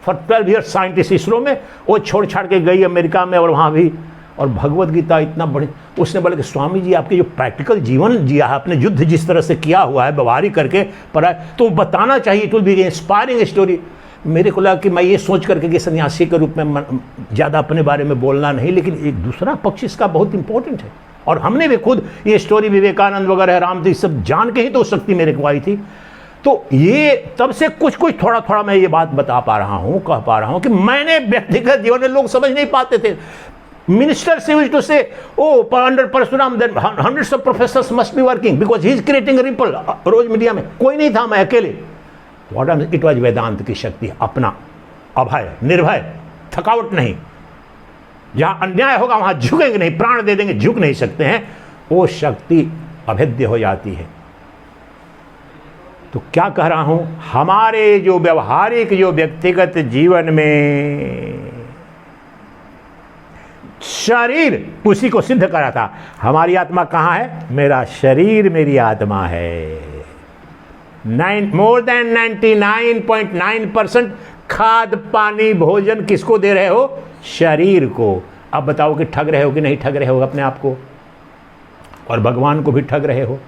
for 12 years scientist ISRO में, वो छोड़ छाड़ के गई अमेरिका में, और वहाँ भी, और भगवत गीता इतना बड़ी, उसने बोला कि स्वामी जी आपके जो प्रैक्टिकल जीवन जिया है, आपने युद्ध जिस तरह से किया हुआ है व्यवहारिक करके पढ़ा, तो बताना चाहिए, it will be inspiring story. मेरे को लगा कि मैं ये सोच करके कि सन्यासी के रूप में ज़्यादा अपने बारे में बोलना नहीं, लेकिन एक दूसरा पक्ष इसका बहुत इंपॉर्टेंट है। और हमने भी खुद ये स्टोरी विवेकानंद वगैरह, रामदेव, सब जान के ही तो शक्ति मेरे को आई थी। तो ये तब से कुछ कुछ थोड़ा थोड़ा मैं ये बात बता पा रहा हूँ, कह पा रहा हूँ कि मैंने व्यक्तिगत जीवन में, लोग समझ नहीं पाते थे। Ministers used to say, oh, under Parasuram, then hundreds of professors must be working because he is creating a ripple. रोज मीडिया में कोई नहीं था, मैं अकेले। It was वेदांत की शक्ति, अपना अभय, निर्भय, थकावट नहीं। जहां अन्याय होगा वहां झुकेंगे नहीं, प्राण दे देंगे, झुक नहीं सकते हैं। वो शक्ति अभेद्य हो जाती है। तो क्या कह रहा हूं, हमारे जो व्यवहारिक, जो व्यक्तिगत जीवन में शरीर उसी को सिद्ध करा था। हमारी आत्मा कहाँ है? मेरा शरीर मेरी आत्मा है। मोर देन 99.9% खाद पानी भोजन किसको दे रहे हो? शरीर को। अब बताओ कि ठग रहे हो कि नहीं ठग रहे हो अपने आप को, और भगवान को भी ठग रहे हो।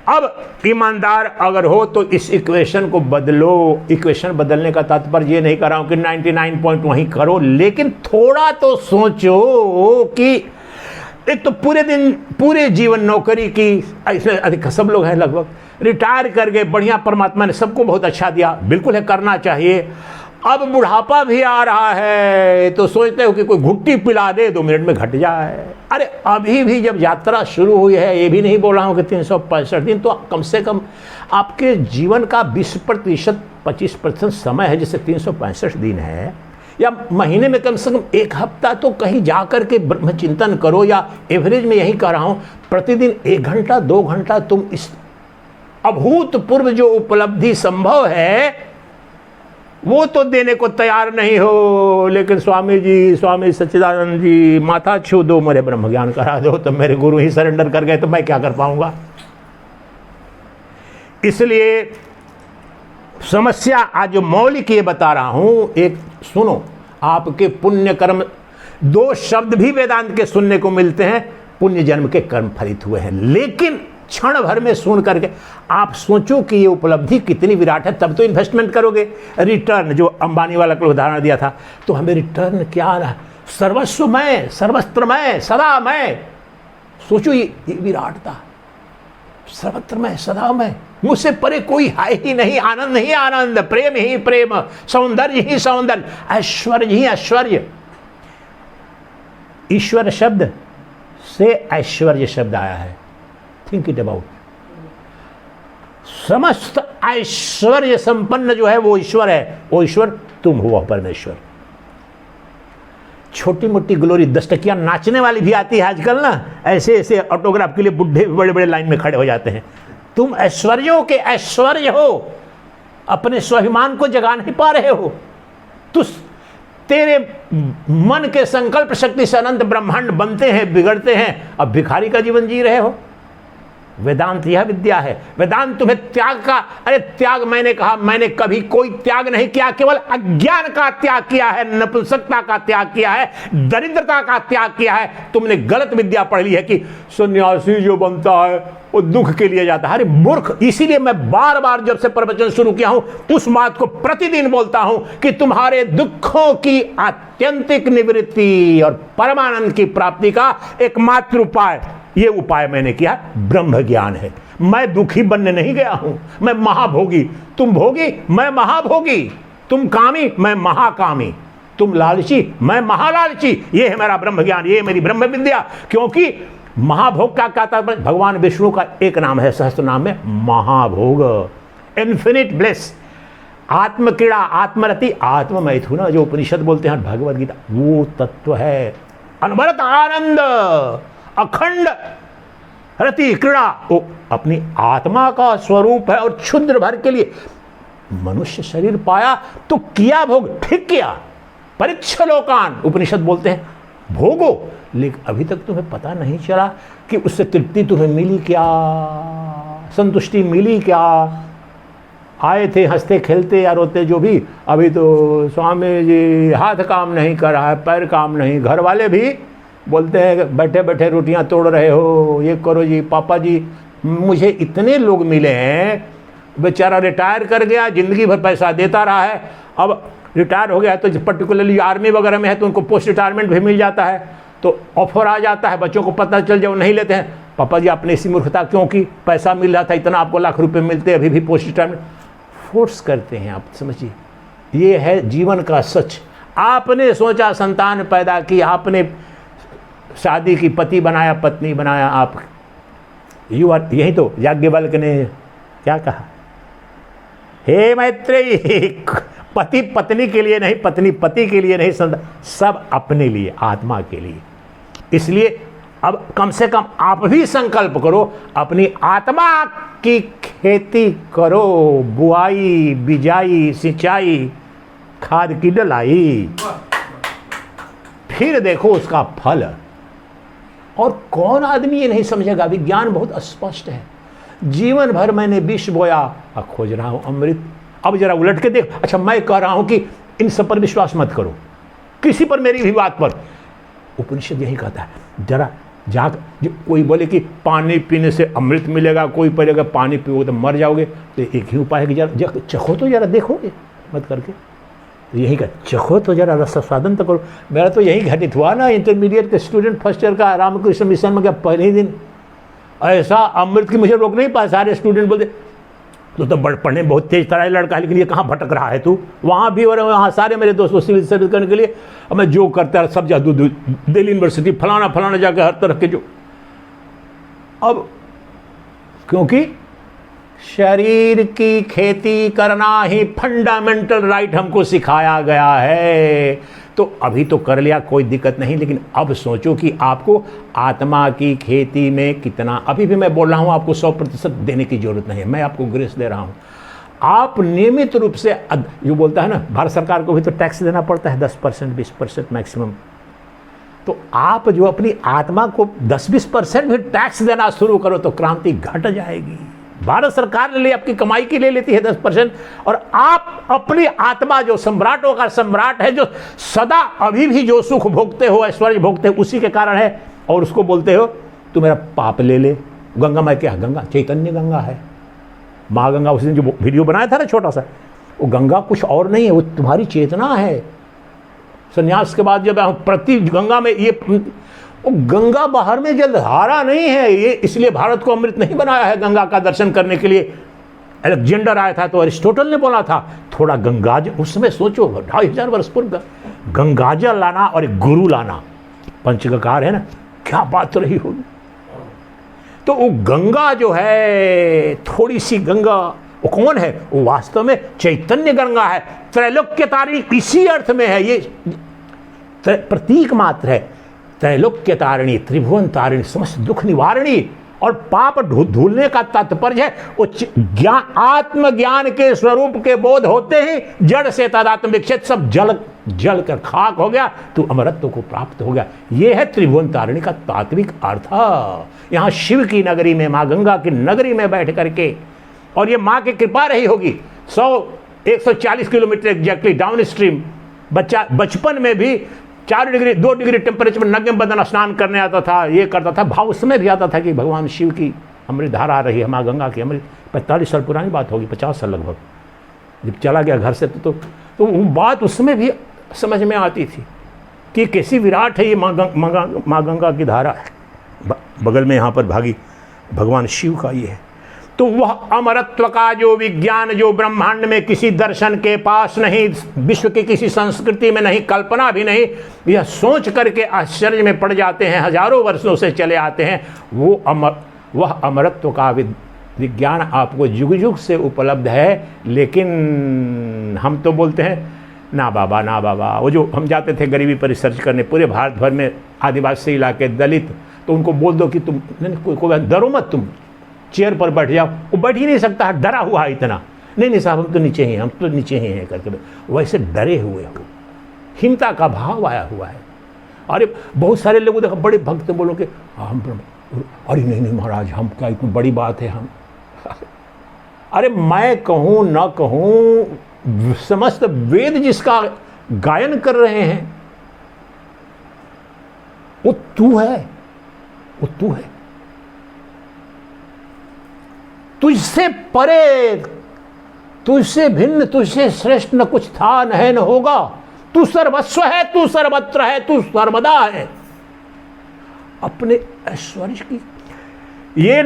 अब ईमानदार अगर हो तो इस इक्वेशन को बदलो। इक्वेशन बदलने का तात्पर्य ये नहीं कर रहा हूं कि 99 पॉइंट वहीं करो, लेकिन थोड़ा तो सोचो कि एक तो पूरे दिन, पूरे जीवन नौकरी की, इसमें अधिक सब लोग हैं लगभग, रिटायर कर गए, बढ़िया, परमात्मा ने सबको बहुत अच्छा दिया, बिल्कुल है, करना चाहिए। अब बुढ़ापा भी आ रहा है तो सोचते हो कि कोई घुट्टी पिला दे, 2 मिनट में घट जाए। अरे अभी भी जब यात्रा शुरू हुई है, ये भी नहीं बोल रहा हूँ कि 365 दिन, तो कम से कम आपके जीवन का 20% 25% समय है, जैसे 365 दिन है, या महीने में कम से कम 1 हफ्ता तो कहीं जा कर के ब्रह्म चिंतन करो। या एवरेज में यही कह रहा हूँ, प्रतिदिन 1 घंटा 2 घंटा तुम इस अभूतपूर्व जो उपलब्धि संभव है वो तो देने को तैयार नहीं हो। लेकिन स्वामी जी, स्वामी सच्चिदानंद जी, माथा छू दो, मेरे ब्रह्म ज्ञान करा दो, तो मेरे गुरु ही सरेंडर कर गए तो मैं क्या कर पाऊंगा। इसलिए समस्या आज जो मौलिक ये बता रहा हूं, एक सुनो, आपके पुण्य कर्म, 2 शब्द भी वेदांत के सुनने को मिलते हैं, पुण्य जन्म के कर्म फलित हुए हैं। लेकिन क्षण भर में सुन करके आप सोचो कि ये उपलब्धि कितनी विराट है, तब तो इन्वेस्टमेंट करोगे। रिटर्न जो अंबानी वाला को उदाहरण दिया था, तो हमें रिटर्न क्या आ रहा है? सर्वस्व मैं, सर्वत्र मैं, सदा मैं। सोचो ये विराटता, सर्वत्र मैं, सदा मैं, मुझसे परे कोई है ही नहीं, आनंद ही आनंद, प्रेम ही प्रेम, सौंदर्य ही सौंदर्य, ऐश्वर्य ही ऐश्वर्य। ईश्वर शब्द से ऐश्वर्य शब्द आया है। Think it about. समस्त ऐश्वर्य संपन्न जो है वो ईश्वर है, वो ईश्वर तुम हो, परमेश्वर। छोटी मोटी ग्लोरी 10 टकिया नाचने वाली भी आती है आजकल ना, ऐसे ऐसे ऑटोग्राफ के लिए बुढ़े बड़े बड़े लाइन में खड़े हो जाते हैं। तुम ऐश्वर्यों के ऐश्वर्य हो, अपने स्वाभिमान को जगा नहीं पा रहे हो। तेरे मन के संकल्प शक्ति से अनंत ब्रह्मांड बनते हैं, बिगड़ते हैं, अब भिखारी का जीवन जी रहे हो। वेदांत यह विद्या है। वेदांत तुम्हें त्याग का, अरे त्याग मैंने कहा, मैंने कभी कोई त्याग नहीं किया, केवल अज्ञान का त्याग किया है, नपुंसकता का त्याग किया है, दरिद्रता का त्याग किया है। तुमने गलत विद्या पढ़ ली है कि सन्यासी जो बनता है वो दुख के लिए जाता है। अरे मूर्ख, इसीलिए मैं बार बार जब से प्रवचन शुरू किया हूं उस बात को प्रतिदिन बोलता हूं कि तुम्हारे दुखों की आत्यंतिक निवृत्ति और परमानंद की प्राप्ति का एकमात्र उपाय, ये उपाय मैंने किया, ब्रह्म ज्ञान है। मैं दुखी बनने नहीं गया हूं, मैं महाभोगी। तुम भोगी, मैं महाभोगी। तुम कामी, मैं महाकामी। तुम लालची, मैं महालालची। ये है मेरा ब्रह्म ज्ञान, ये मेरी ब्रह्म विद्या। क्योंकि महाभोग का क्या तात्पर्य? भगवान विष्णु का एक नाम है, सहस्त्र नाम में महाभोग, इन्फिनिट ब्लिस, आत्मक्रीड़ा, आत्मरति, आत्ममैथुन, जो उपनिषद बोलते हैं भगवद गीता, वो तत्व है। अनवरत आनंद, अखंड रति क्रीड़ा, वो अपनी आत्मा का स्वरूप है। और क्षुद्र भर के लिए मनुष्य शरीर पाया तो किया भोग, ठीक किया। परीक्ष लोकान, उपनिषद बोलते हैं भोगो, लेकिन अभी तक तुम्हें पता नहीं चला कि उससे तृप्ति तुम्हें मिली क्या, संतुष्टि मिली क्या। आए थे हंसते खेलते या रोते जो भी, अभी तो स्वामी जी हाथ काम नहीं कर रहा है, पैर काम नहीं, घर वाले भी बोलते हैं बैठे बैठे रोटियां तोड़ रहे हो, ये करो जी। पापा जी, मुझे इतने लोग मिले हैं, बेचारा रिटायर कर गया, जिंदगी भर पैसा देता रहा है, अब रिटायर हो गया है तो पर्टिकुलरली आर्मी वगैरह में है तो उनको पोस्ट रिटायरमेंट भी मिल जाता है, तो ऑफर आ जाता है, बच्चों को पता चल जाए, वो नहीं लेते हैं। पापा जी आपने इसी मूर्खता, क्योंकि पैसा मिल रहा था इतना, आपको लाख रुपए मिलते, अभी भी पोस्ट रिटायरमेंट फोर्स करते हैं। आप समझिए, ये है जीवन का सच। आपने सोचा संतान पैदा की, आपने शादी की, पति बनाया, पत्नी बनाया, आप यू आर, यही तो याज्ञवल्क्य ने क्या कहा, हे मैत्रेयी, पति पत्नी के लिए नहीं, पत्नी पति के लिए नहीं, सब अपने लिए, आत्मा के लिए। इसलिए अब कम से कम आप भी संकल्प करो, अपनी आत्मा की खेती करो, बुआई, बिजाई, सिंचाई, खाद की डलाई, फिर देखो उसका फल। और कौन आदमी ये नहीं समझेगा? विज्ञान बहुत स्पष्ट है। जीवन भर मैंने विष बोया, अब खोज रहा हूं अमृत। अब जरा उलट के देख। अच्छा, मैं कह रहा हूं कि इन सब पर विश्वास मत करो, किसी पर, मेरी भी बात पर। उपनिषद यही कहता है, जरा जाग, कोई बोले कि पानी पीने से अमृत मिलेगा, कोई पड़ेगा पानी पियोगे तो मर जाओगे, तो एक ही उपाय है कि जरा चखो तो, जरा देखोगे मत करके, तो यही कहा चखो तो, जरा रस स्वादन तो करो। मेरा तो यही घटित हुआ ना, इंटरमीडिएट के स्टूडेंट फर्स्ट ईयर का रामकृष्ण मिशन में गया, पहले ही दिन ऐसा अमृत की मुझे रोक नहीं पाया। सारे स्टूडेंट बोलते तो पढ़ने में बहुत तेज तरह लड़का है, लेकिन ये कहाँ भटक रहा है तू, वहाँ भी और वहाँ सारे मेरे दोस्तों सिविल सर्विस करने के लिए। अब मैं जो करता है सब जा, दिल्ली यूनिवर्सिटी फलाना फलाना जाकर हर तरह के जो, अब क्योंकि शरीर की खेती करना ही फंडामेंटल राइट हमको सिखाया गया है। तो अभी तो कर लिया, कोई दिक्कत नहीं, लेकिन अब सोचो कि आपको आत्मा की खेती में कितना, अभी भी मैं बोल रहा हूं आपको 100% देने की जरूरत नहीं है, मैं आपको ग्रेस दे रहा हूं। आप नियमित रूप से, जो बोलता है ना, भारत सरकार को भी तो टैक्स देना पड़ता है 10%, 20% मैक्सिमम। तो आप जो अपनी आत्मा को 10-20% भी टैक्स देना शुरू करो तो क्रांति घट जाएगी। भारत सरकार ले आपकी कमाई की ले लेती है 10%, और आप अपनी आत्मा जो सम्राटों का सम्राट है, जो सदा अभी भी जो सुख भोगते हो, ऐश्वर्य भोगते हो, उसी के कारण है, और उसको बोलते हो तू मेरा पाप ले ले। गंगा में क्या, गंगा चैतन्य गंगा है, माँ गंगा। उस दिन जो वीडियो बनाया था ना छोटा सा, वो गंगा कुछ और नहीं है, वो तुम्हारी चेतना है। संन्यास के बाद जब प्रति गंगा में, ये वो गंगा बाहर में जलधारा नहीं है, ये इसलिए भारत को अमृत नहीं बनाया है गंगा का दर्शन करने के लिए। अलेक्जेंडर आया था तो अरिस्टोटल ने बोला था थोड़ा गंगाजल, उसमें सोचो 2500 वर्ष पूर्व गंगाजल लाना और एक गुरु लाना, पंचगकार है ना, क्या बात रही होगी। तो वो गंगा जो है, थोड़ी सी गंगा, वो कौन है? वो वास्तव में चैतन्य गंगा है, त्रैलोक्य तारिणी इसी अर्थ में है, ये प्रतीक मात्र है। त्रैलोक्य तारिणी, त्रिभुवन तारिणी, समस्त दुख निवारणी, और पाप धुलने का तात्पर्य है वो ज्ञान, आत्मज्ञान के स्वरूप के बोध होते ही जड़ से तदात्म विक्षेप सब जल जल कर खाक हो गया, तू अमरत्व को प्राप्त हो गया। यह है त्रिभुवन तारिणी का तात्विक अर्थ। यहाँ शिव की नगरी में, माँ गंगा की नगरी में बैठ करके, और ये माँ की कृपा रही होगी, 140 किलोमीटर एग्जैक्टली डाउन स्ट्रीम बच्चा बचपन में भी 4 डिग्री 2 डिग्री टेम्परेचर में नग्न बदन स्नान करने आता था, ये करता था। भाव उसमें भी आता था कि भगवान शिव की अमृत धारा आ रही है, माँ गंगा की अमृत। 45 साल पुरानी बात होगी, 50 साल लगभग, जब चला गया घर से तो वो बात उसमें भी समझ में आती थी कि कैसी विराट है ये माँ गंगा की धारा। बगल में यहाँ पर भागी भगवान शिव का ये है। तो वह अमरत्व का जो विज्ञान, जो ब्रह्मांड में किसी दर्शन के पास नहीं, विश्व की किसी संस्कृति में नहीं, कल्पना भी नहीं, यह सोच करके आश्चर्य में पड़ जाते हैं, हजारों वर्षों से चले आते हैं। वह अमरत्व का विज्ञान आपको युग युग से उपलब्ध है। लेकिन हम तो बोलते हैं ना बाबा, ना बाबा। वो जो हम जाते थे गरीबी पर रिसर्च करने पूरे भारत भर में, आदिवासी इलाके, दलित, तो उनको बोल दो कि तुम कोई डरो मत, तुम चेयर पर बैठ जाओ, वो बैठ ही नहीं सकता, डरा हुआ है इतना। नहीं साहब, हम तो नीचे ही हैं, हम तो नीचे ही हैं करके वैसे डरे हुए हो, हिंसा का भाव आया हुआ है। अरे बहुत सारे लोग देखो बड़े भक्त बोलो कि हम, अरे नहीं महाराज, हम क्या इतनी बड़ी बात है हम। अरे मैं कहूँ न कहूँ, समस्त वेद जिसका गायन कर रहे हैं वो तू है, वो तू है। तुझसे परे, तुझसे भिन्न, तुझसे श्रेष्ठ न कुछ था, न है, न होगा। तू सर्वस्व है, तू सर्वत्र है, तू सर्वदा है। अपने ऐश्वर्य की ये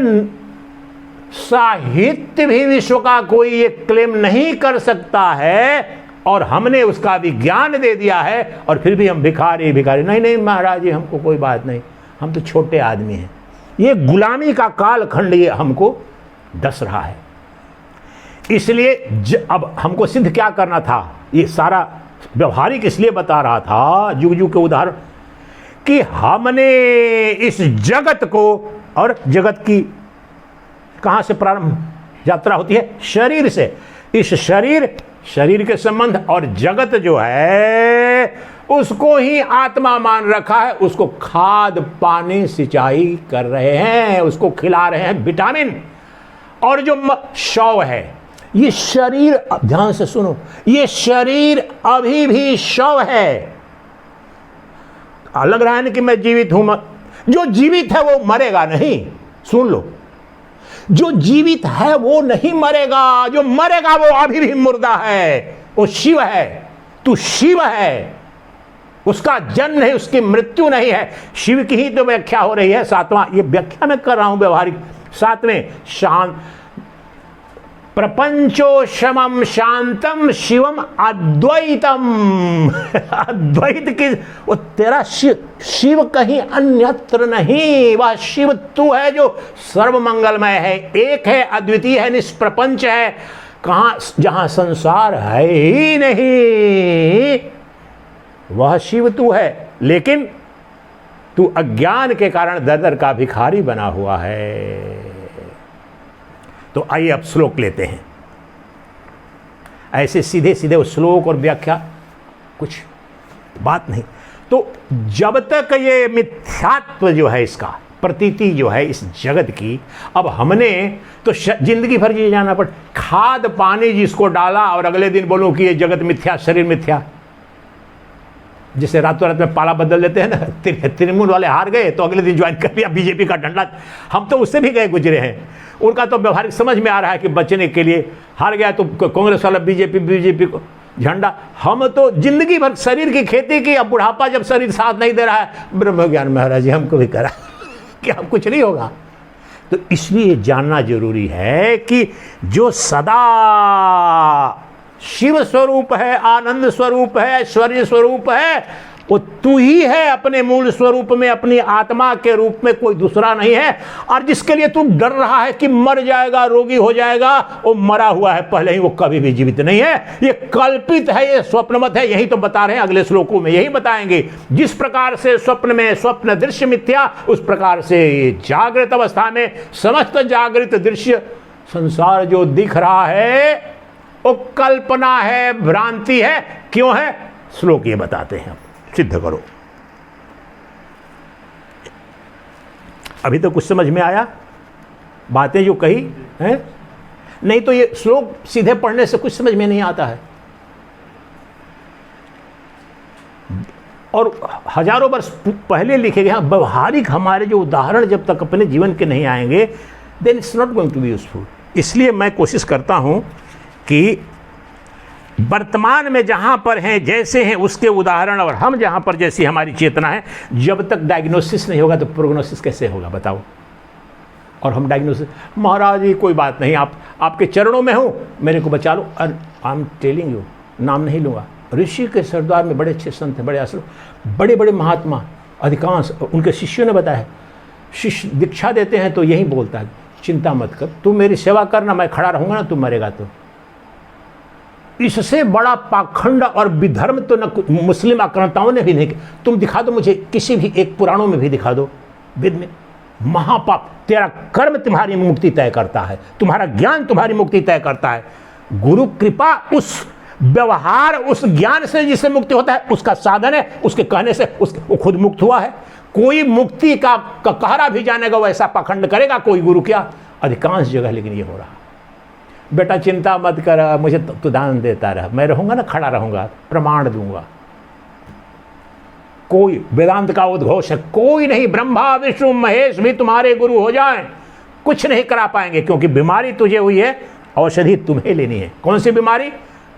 साहित्य भी विश्व का कोई ये क्लेम नहीं कर सकता है, और हमने उसका विज्ञान दे दिया है, और फिर भी हम भिखारी नहीं महाराज जी, हमको कोई बात नहीं, हम तो छोटे आदमी हैं। ये गुलामी का कालखंड ये हमको डस रहा है। इसलिए अब हमको सिद्ध क्या करना था, ये सारा व्यवहारिक इसलिए बता रहा था, जुग जुग के उदाहरण, कि हमने इस जगत को, और जगत की कहाँ से प्रारंभ यात्रा होती है? शरीर से। इस शरीर के संबंध और जगत जो है उसको ही आत्मा मान रखा है, उसको खाद पानी सिंचाई कर रहे हैं, उसको खिला रहे हैं विटामिन। और जो शव है, ये शरीर, ध्यान से सुनो, ये शरीर अभी भी शव है। लग रहा है ना कि मैं जीवित हूं, जो जीवित है वो मरेगा नहीं। सुन लो, जो जीवित है वो नहीं मरेगा, जो मरेगा वो अभी भी मुर्दा है। वो शिव है, तू शिव है, उसका जन्म नहीं, उसकी मृत्यु नहीं है। शिव की ही तो व्याख्या हो रही है। 7वां, ये व्याख्या मैं कर रहा हूं व्यवहारिक। 7वें, शांत प्रपंचो शमम शांतम शिवम अद्वैतम। अद्वैत की वो तेरा शिव कहीं अन्यत्र नहीं, वह शिव तू है जो सर्वमंगलमय है, एक है, अद्वितीय है, निष्प्रपंच है। कहाँ? जहां संसार है ही नहीं, वह शिव तू है। लेकिन तू अज्ञान के कारण दर का भिखारी बना हुआ है। तो आइए अब श्लोक लेते हैं। ऐसे सीधे सीधे वो श्लोक और व्याख्या कुछ बात नहीं। तो जब तक ये मिथ्यात्व जो है, इसका प्रतीति जो है इस जगत की, अब हमने तो जिंदगी भर ये जाना पड़, खाद पानी जिसको डाला और अगले दिन बोलो कि ये जगत मिथ्या, शरीर मिथ्या। जिसे रातों रात में पाला बदल देते हैं ना, तृणमूल वाले हार गए तो अगले दिन ज्वाइन कर लिया बीजेपी का डंडा। हम तो उससे भी गए गुजरे हैं। उनका तो व्यवहारिक समझ में आ रहा है कि बचने के लिए हार गया तो कांग्रेस वाला बीजेपी को झंडा। हम तो जिंदगी भर शरीर की खेती की, अब बुढ़ापा जब शरीर साथ नहीं दे रहा है, ब्रह्म ज्ञान महाराज जी हमको भी करा कि अब कुछ नहीं होगा। तो इसलिए जानना जरूरी है कि जो सदा शिव स्वरूप है, आनंद स्वरूप है, ऐश्वर्य स्वरूप है, वो तू ही है अपने मूल स्वरूप में, अपनी आत्मा के रूप में, कोई दूसरा नहीं है। और जिसके लिए तू डर रहा है कि मर जाएगा, रोगी हो जाएगा, वो मरा हुआ है पहले ही, वो कभी भी जीवित नहीं है। ये कल्पित है, ये स्वप्नवत है। यही तो बता रहे हैं अगले श्लोकों में, यही बताएंगे। जिस प्रकार से स्वप्न में स्वप्न दृश्य मिथ्या, उस प्रकार से जागृत अवस्था में समस्त जागृत दृश्य संसार जो दिख रहा है वो कल्पना है, भ्रांति है। क्यों है? श्लोक ये बताते हैं, सिद्ध करो। अभी तो कुछ समझ में आया बातें जो कही हैं? नहीं तो ये श्लोक सीधे पढ़ने से कुछ समझ में नहीं आता है। और हजारों वर्ष पहले लिखे गए व्यवहारिक हमारे जो उदाहरण जब तक अपने जीवन के नहीं आएंगे, then it's not going to be useful. इसलिए मैं कोशिश करता हूं कि वर्तमान में जहां पर हैं जैसे हैं उसके उदाहरण, और हम जहां पर जैसी हमारी चेतना है, जब तक डायग्नोसिस नहीं होगा तो प्रोग्नोसिस कैसे होगा बताओ। और हम डायग्नोसिस, महाराज जी कोई बात नहीं, आपके चरणों में हूं, मेरे को बचा लो। आई एम टेलिंग यू, नाम नहीं लूंगा, ऋषि के सरदार में बड़े अच्छे संत हैं, बड़े आश्रम, बड़े बड़े महात्मा, अधिकांश उनके शिष्यों ने बताया, शिष्य दीक्षा देते हैं तो यही बोलता है, चिंता मत कर, तू मेरी सेवा करना, मैं खड़ा रहूंगा ना, तू मरेगा तो। इससे बड़ा पाखंड और विधर्म तो न मुस्लिम आक्रांताओं ने भी नहीं। तुम दिखा दो मुझे किसी भी एक पुराणों में भी दिखा दो, वेद में। महापाप, तेरा कर्म तुम्हारी मुक्ति तय करता है, तुम्हारा ज्ञान तुम्हारी मुक्ति तय करता है। गुरु कृपा उस व्यवहार, उस ज्ञान से जिससे मुक्ति होता है, उसका साधन है, उसके कहने से वो खुद मुक्त हुआ है। कोई मुक्ति का कहरा भी जानेगा वैसा पाखंड करेगा कोई गुरु क्या? अधिकांश जगह लेकिन ये हो रहा। बेटा चिंता मत कर, मुझे तो दान देता रह, मैं रहूंगा ना, खड़ा रहूंगा, प्रमाण दूंगा। कोई वेदांत का उद्घोष है, कोई नहीं, ब्रह्मा विष्णु महेश भी तुम्हारे गुरु हो जाएं, कुछ नहीं करा पाएंगे, क्योंकि बीमारी तुझे हुई है, औषधि तुम्हें लेनी है। कौन सी बीमारी?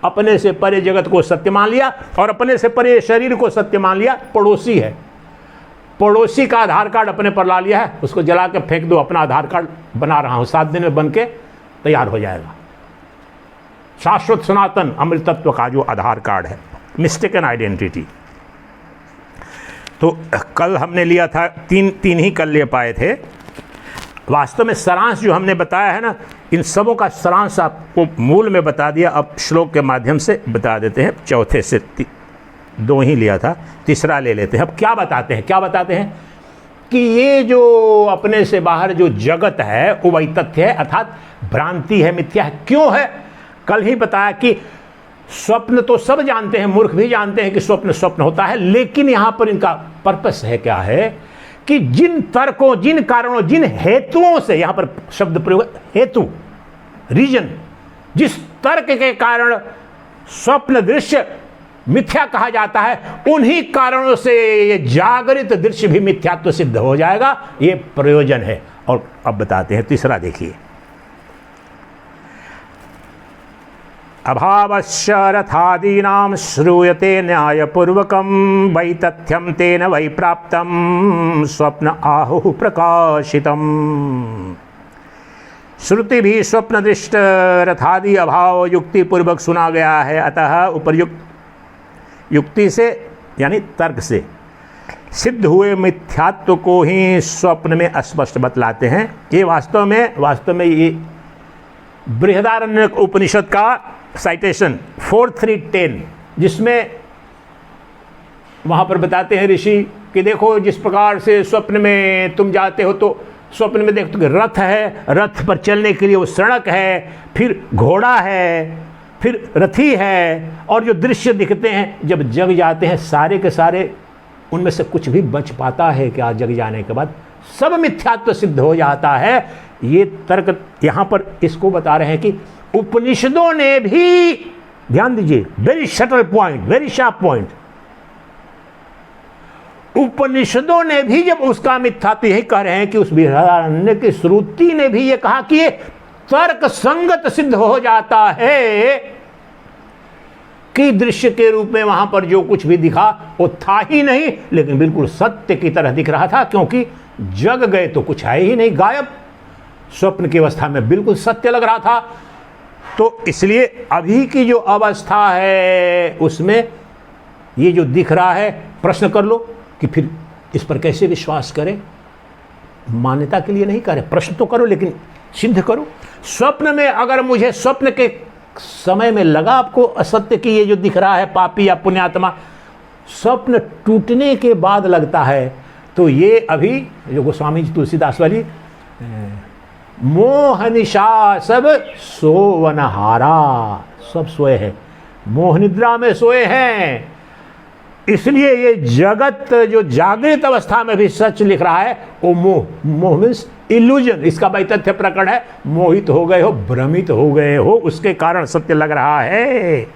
अपने से परे जगत को सत्य मान लिया और अपने से परे शरीर को सत्य मान लिया। पड़ोसी है, पड़ोसी का आधार कार्ड अपने पर ला लिया है, उसको जला के फेंक दो, अपना आधार कार्ड बना रहा हूं, 7 दिन में बन के तैयार हो जाएगा। शाश्वत सनातन अमृतत्व का जो आधार कार्ड है, मिस्टेकन आइडेंटिटी। तो कल हमने लिया था, तीन ही कल ले पाए थे। वास्तव में सारांश जो हमने बताया है ना, इन सबों का सारांश आपको मूल में बता दिया, अब श्लोक के माध्यम से बता देते हैं। चौथे से 2 ही लिया था, तीसरा ले लेते हैं। अब क्या बताते हैं? क्या बताते हैं कि ये जो अपने से बाहर जो जगत है वो वही तथ्य है, अर्थात भ्रांति है, मिथ्या है। क्यों है? कल ही बताया कि स्वप्न तो सब जानते हैं, मूर्ख भी जानते हैं कि स्वप्न स्वप्न होता है, लेकिन यहां पर इनका पर्पस है क्या है कि जिन तर्कों, जिन कारणों, जिन हेतुओं से, यहां पर शब्द प्रयोग हेतु, रीजन, जिस तर्क के कारण स्वप्न दृश्य मिथ्या कहा जाता है, उन्हीं कारणों से ये जागृत दृश्य भी मिथ्यात्व सिद्ध हो जाएगा। ये प्रयोजन है। और अब बताते हैं तीसरा, देखिए। अभावश्च रथादीनां श्रूयते न्यायपूर्वकं वै तथ्यं तेन वै प्राप्तं स्वप्न आहुः प्रकाशितम्। श्रुति भी स्वप्न दृष्ट रथादि अभाव युक्ति पूर्वक सुना गया है, अतः उपर्युक्त युक्ति से यानी तर्क से सिद्ध हुए मिथ्यात्व को ही स्वप्न में स्पष्ट बतलाते हैं। ये वास्तव में ये बृहदारण्यक उपनिषद का साइटेशन 4310, जिसमें वहां पर बताते हैं ऋषि कि देखो जिस प्रकार से स्वप्न में तुम जाते हो तो स्वप्न में देखते हो कि रथ है, रथ पर चलने के लिए वो सड़क है, फिर घोड़ा है, फिर रथी है, और जो दृश्य दिखते हैं जब जग जाते हैं सारे के सारे, उनमें से कुछ भी बच पाता है क्या? जग जाने के बाद सब मिथ्यात्व सिद्ध हो जाता है। ये तर्क यहां पर इसको बता रहे हैं कि उपनिषदों ने भी, ध्यान दीजिए, very subtle point, very sharp point, उपनिषदों ने भी जब उसका मिथ्यात्व यही कह रहे हैं कि उस बृहदारण्यक की श्रुति ने भी ये कहा कि ये तर्क संगत सिद्ध हो जाता है कि दृश्य के रूप में वहां पर जो कुछ भी दिखा वो था ही नहीं, लेकिन बिल्कुल सत्य की तरह दिख रहा था, क्योंकि जग गए तो कुछ है ही नहीं, गायब। स्वप्न की अवस्था में बिल्कुल सत्य लग रहा था। तो इसलिए अभी की जो अवस्था है उसमें ये जो दिख रहा है, प्रश्न कर लो कि फिर इस पर कैसे विश्वास करें। मान्यता के लिए नहीं करे, प्रश्न तो करो लेकिन सिद्ध करो। स्वप्न में अगर मुझे स्वप्न के समय में लगा आपको असत्य की ये जो दिख रहा है पापी या पुण्यात्मा, स्वप्न टूटने के बाद लगता है, तो ये अभी जो गोस्वामी जी तुलसीदास वाली मोह निशा सब सोवनहारा, सब सोए हैं, मोह निद्रा में सोए हैं। इसलिए ये जगत जो जागृत अवस्था में भी सच लिख रहा है वो मोह, मोह मीन्स इल्यूजन, इसका भाई तथ्य प्रकट है, मोहित हो गए हो, भ्रमित हो गए हो, उसके कारण सत्य लग रहा है।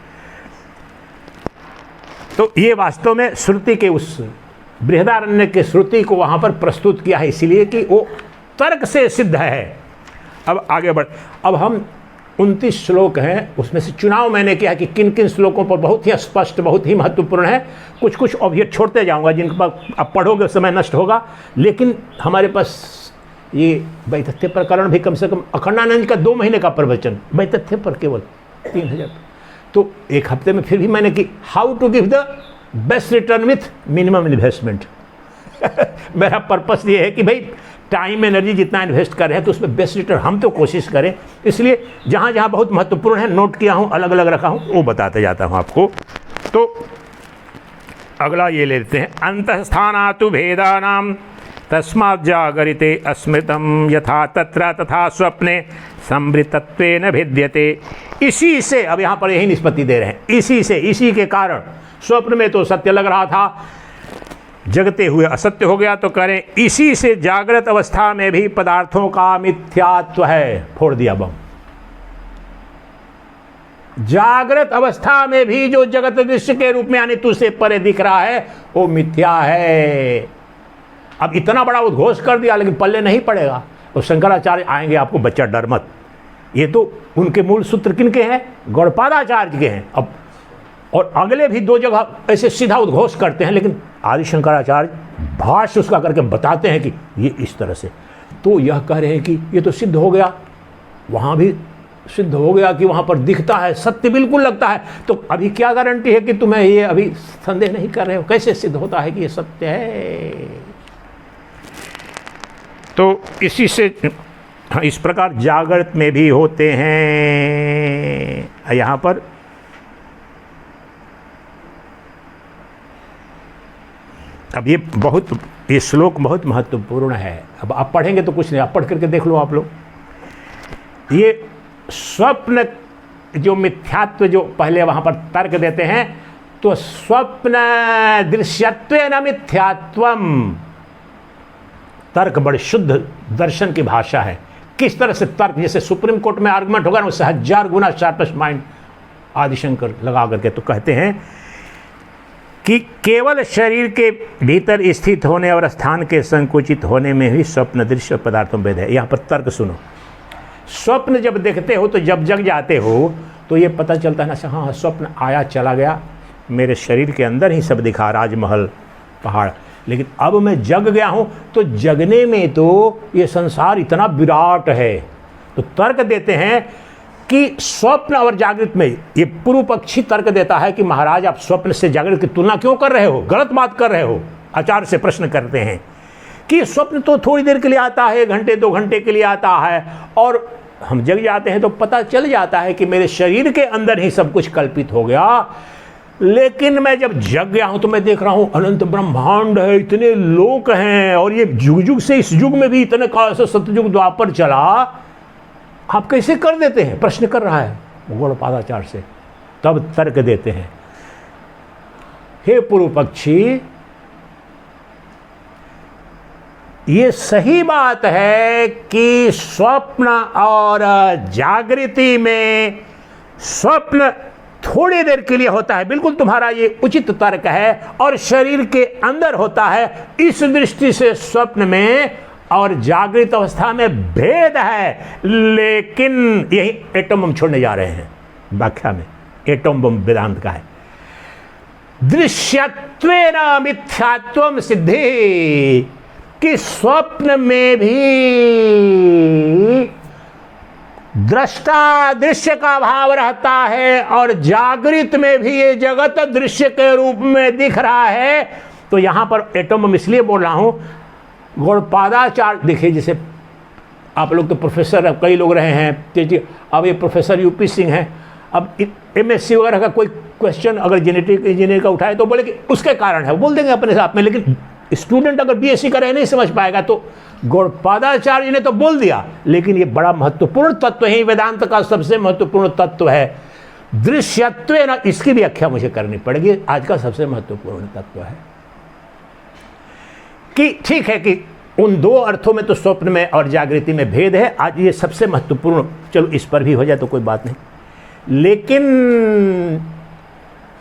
तो ये वास्तव में श्रुति के उस बृहदारण्य के श्रुति को वहां पर प्रस्तुत किया है, इसलिए कि वो तर्क से सिद्ध है। अब आगे बढ़, अब हम 29 श्लोक हैं, उसमें से चुनाव मैंने किया कि किन किन श्लोकों पर बहुत ही स्पष्ट, बहुत ही महत्वपूर्ण है, कुछ कुछ ऑब्जेक्ट छोड़ते जाऊंगा जिनके पास अब पढ़ोगे समय नष्ट होगा। लेकिन हमारे पास ये वैतथ्य प्रकरण भी कम से कम अखंडानंद का 2 महीने का प्रवचन वैतथ्य पर केवल 3000, तो एक हफ्ते में फिर भी मैंने कि how to give the best return with minimum investment. मेरा पर्पस ये है कि भाई टाइम एनर्जी जितना इन्वेस्ट कर रहे हैं तो उसमें बेस्ट रिटर्न हम तो कोशिश करें, इसलिए जहाँ जहाँ बहुत महत्वपूर्ण है नोट किया हूँ, अलग अलग रखा हूँ, वो बताते जाता हूँ आपको। तो अगला ये लेते हैं, अंतस्थानातु भेदानाम तस्मात् जागरिते अस्मृतम यथा तत्र तथा स्वप्ने संवृतत्वेन भिद्यते। इसी से, अब यहाँ पर यही निष्पत्ति दे रहे हैं, इसी से, इसी के कारण स्वप्न में तो सत्य लग रहा था, जगते हुए असत्य हो गया, तो करें इसी से जागृत अवस्था में भी पदार्थों का मिथ्यात्व है। फोड़ दिया बम। जागृत अवस्था में भी जो जगत दृश्य के रूप में यानी तुझसे परे दिख रहा है वो मिथ्या है। अब इतना बड़ा उद्घोष कर दिया लेकिन पल्ले नहीं पड़ेगा। और शंकराचार्य आएंगे, आपको बच्चा डर मत, ये तो उनके मूल सूत्र किनके हैं? गौड़पादाचार्य के हैं। अब और अगले भी 2 जगह ऐसे सीधा उद्घोष करते हैं, लेकिन आदि शंकराचार्य भाष्य उसका करके बताते हैं कि ये इस तरह से। तो यह कह रहे हैं कि ये तो सिद्ध हो गया, वहाँ भी सिद्ध हो गया कि वहाँ पर दिखता है, सत्य बिल्कुल लगता है, तो अभी क्या गारंटी है कि तुम्हें ये अभी संदेह नहीं कर रहे हो? कैसे सिद्ध होता है कि ये सत्य है? तो इसी से इस प्रकार जागृत में भी होते हैं। यहाँ पर अब ये श्लोक बहुत महत्वपूर्ण है। अब आप पढ़ेंगे तो कुछ नहीं, आप पढ़ करके देख लो आप लोग। ये स्वप्न जो मिथ्यात्व जो पहले वहाँ पर तर्क देते हैं, तो स्वप्न दृश्यत्वेन मिथ्यात्वम, तर्क बड़ी शुद्ध दर्शन की भाषा है। किस तरह से तर्क, जैसे सुप्रीम कोर्ट में आर्गुमेंट होगा ना, उससे 1000 गुना शार्पेस्ट माइंड आदिशंकर लगा करके तो कहते हैं कि केवल शरीर के भीतर स्थित होने और स्थान के संकुचित होने में ही स्वप्न दृश्य पदार्थों भेद है। यहाँ पर तर्क सुनो, स्वप्न जब देखते हो तो जब जग जाते हो तो ये पता चलता है ना, हाँ स्वप्न आया चला गया, मेरे शरीर के अंदर ही सब दिखा, राजमहल पहाड़, लेकिन अब मैं जग गया हूँ तो जगने में तो ये संसार इतना विराट है। तो तर्क देते हैं कि स्वप्न और जागृत में, ये पूर्व पक्षी तर्क देता है कि महाराज आप स्वप्न से जागृत की तुलना क्यों कर रहे हो, गलत बात कर रहे हो। आचार्य से प्रश्न करते हैं कि स्वप्न तो थोड़ी देर के लिए आता है, 1 घंटे 2 घंटे के लिए आता है, और हम जग जाते हैं तो पता चल जाता है कि मेरे शरीर के अंदर ही सब कुछ कल्पित हो गया, लेकिन मैं जब जग गया हूं तो मैं देख रहा हूं अनंत ब्रह्मांड है, इतने लोक हैं, और ये युग युग से इस युग में भी इतने काल से सतयुग द्वापर चला, आप कैसे कर देते हैं? प्रश्न कर रहा है गौड़पादाचार्य से। तब तर्क देते हैं, हे पूर्व पक्षी, ये सही बात है कि स्वप्न और जागृति में स्वप्न थोड़ी देर के लिए होता है, बिल्कुल तुम्हारा ये उचित तर्क है, और शरीर के अंदर होता है। इस दृष्टि से स्वप्न में और जागृत अवस्था में भेद है। लेकिन यही एटम बम छोड़ने जा रहे हैं व्याख्या में, एटम बम वेदांत का है। दृश्यत्वेन मिथ्यात्वम सिद्धि, कि स्वप्न में भी दृष्टा दृश्य का भाव रहता है और जागृत में भी ये जगत दृश्य के रूप में दिख रहा है। तो यहां पर एटम बम इसलिए बोल रहा हूं, गौड़पादाचार्य देखिए, जैसे आप लोग तो प्रोफेसर अब कई लोग रहे हैं, अब ये प्रोफेसर यूपी सिंह हैं, अब एमएससी वगैरह का कोई क्वेश्चन अगर जेनेटिक इंजीनियर का उठाए तो बोले कि उसके कारण है, बोल देंगे अपने साथ में, लेकिन स्टूडेंट अगर बीएससी का रहे नहीं समझ पाएगा। तो गौड़पादाचार्य ने तो बोल दिया, लेकिन ये बड़ा महत्वपूर्ण तत्व है, वेदांत का सबसे महत्वपूर्ण तत्व है। दृश्यत्व ना, इसकी भी व्याख्या मुझे करनी पड़ेगी। आज का सबसे महत्वपूर्ण तत्व है कि ठीक है कि उन दो अर्थों में तो स्वप्न में और जागृति में भेद है। आज ये सबसे महत्वपूर्ण, चलो इस पर भी हो जाए तो कोई बात नहीं, लेकिन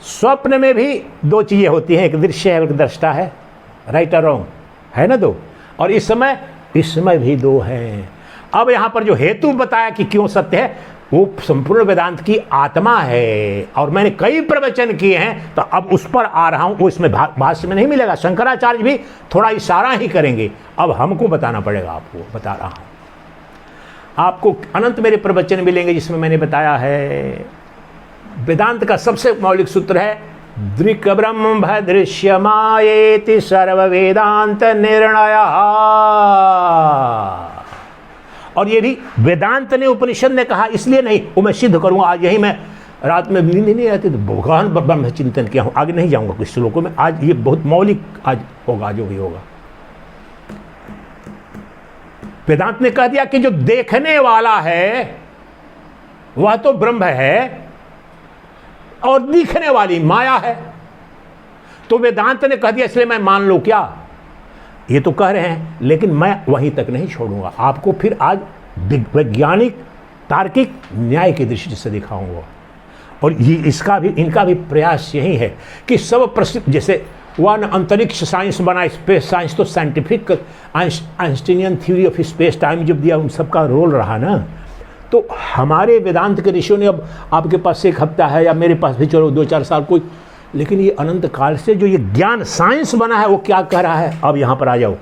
स्वप्न में भी दो चीजें होती हैं, एक दृश्य है, एक दृष्टा है, राइट और रॉन्ग है ना दो, और इसमें भी दो हैं। अब यहां पर जो हेतु बताया कि क्यों सत्य है, वो संपूर्ण वेदांत की आत्मा है, और मैंने कई प्रवचन किए हैं, तो अब उस पर आ रहा हूं। वो इसमें भाष्य में नहीं मिलेगा, शंकराचार्य भी थोड़ा इशारा ही करेंगे, अब हमको बताना पड़ेगा। आपको बता रहा हूं, आपको अनंत मेरे प्रवचन मिलेंगे जिसमें मैंने बताया है वेदांत का सबसे मौलिक सूत्र है दृक् ब्रह्म दृश्यमायेति सर्व वेदांत निर्णय। और ये भी वेदांत ने, उपनिषद ने कहा, इसलिए नहीं, वो मैं सिद्ध करूंगा। आज यही मैं रात में नींद नहीं आती तो भगवान ब्रह्म चिंतन किया हूं, आगे नहीं जाऊंगा कुछ श्लोकों में। आज ये बहुत मौलिक आज होगा जो भी होगा। वेदांत ने कह दिया कि जो देखने वाला है वह तो ब्रह्म है और दिखने वाली माया है। तो वेदांत ने कह दिया, इसलिए मैं मान लो क्या, ये तो कह रहे हैं, लेकिन मैं वहीं तक नहीं छोड़ूंगा, आपको फिर आज वैज्ञानिक तार्किक न्याय की दृष्टि से दिखाऊंगा। और ये इनका भी प्रयास यही है कि सब प्रसिद्ध, जैसे वन अंतरिक्ष साइंस बना, स्पेस साइंस, तो scientific Einsteinian theory of space time जब दिया, उन सबका रोल रहा ना। तो हमारे वेदांत के ऋषियों ने, अब आपके पास एक हफ्ता है या मेरे पास भी चलो 2-4 साल कोई, लेकिन ये अनंत काल से जो ये ज्ञान साइंस बना है वो क्या कह रहा है। अब यहां पर आ जाओ,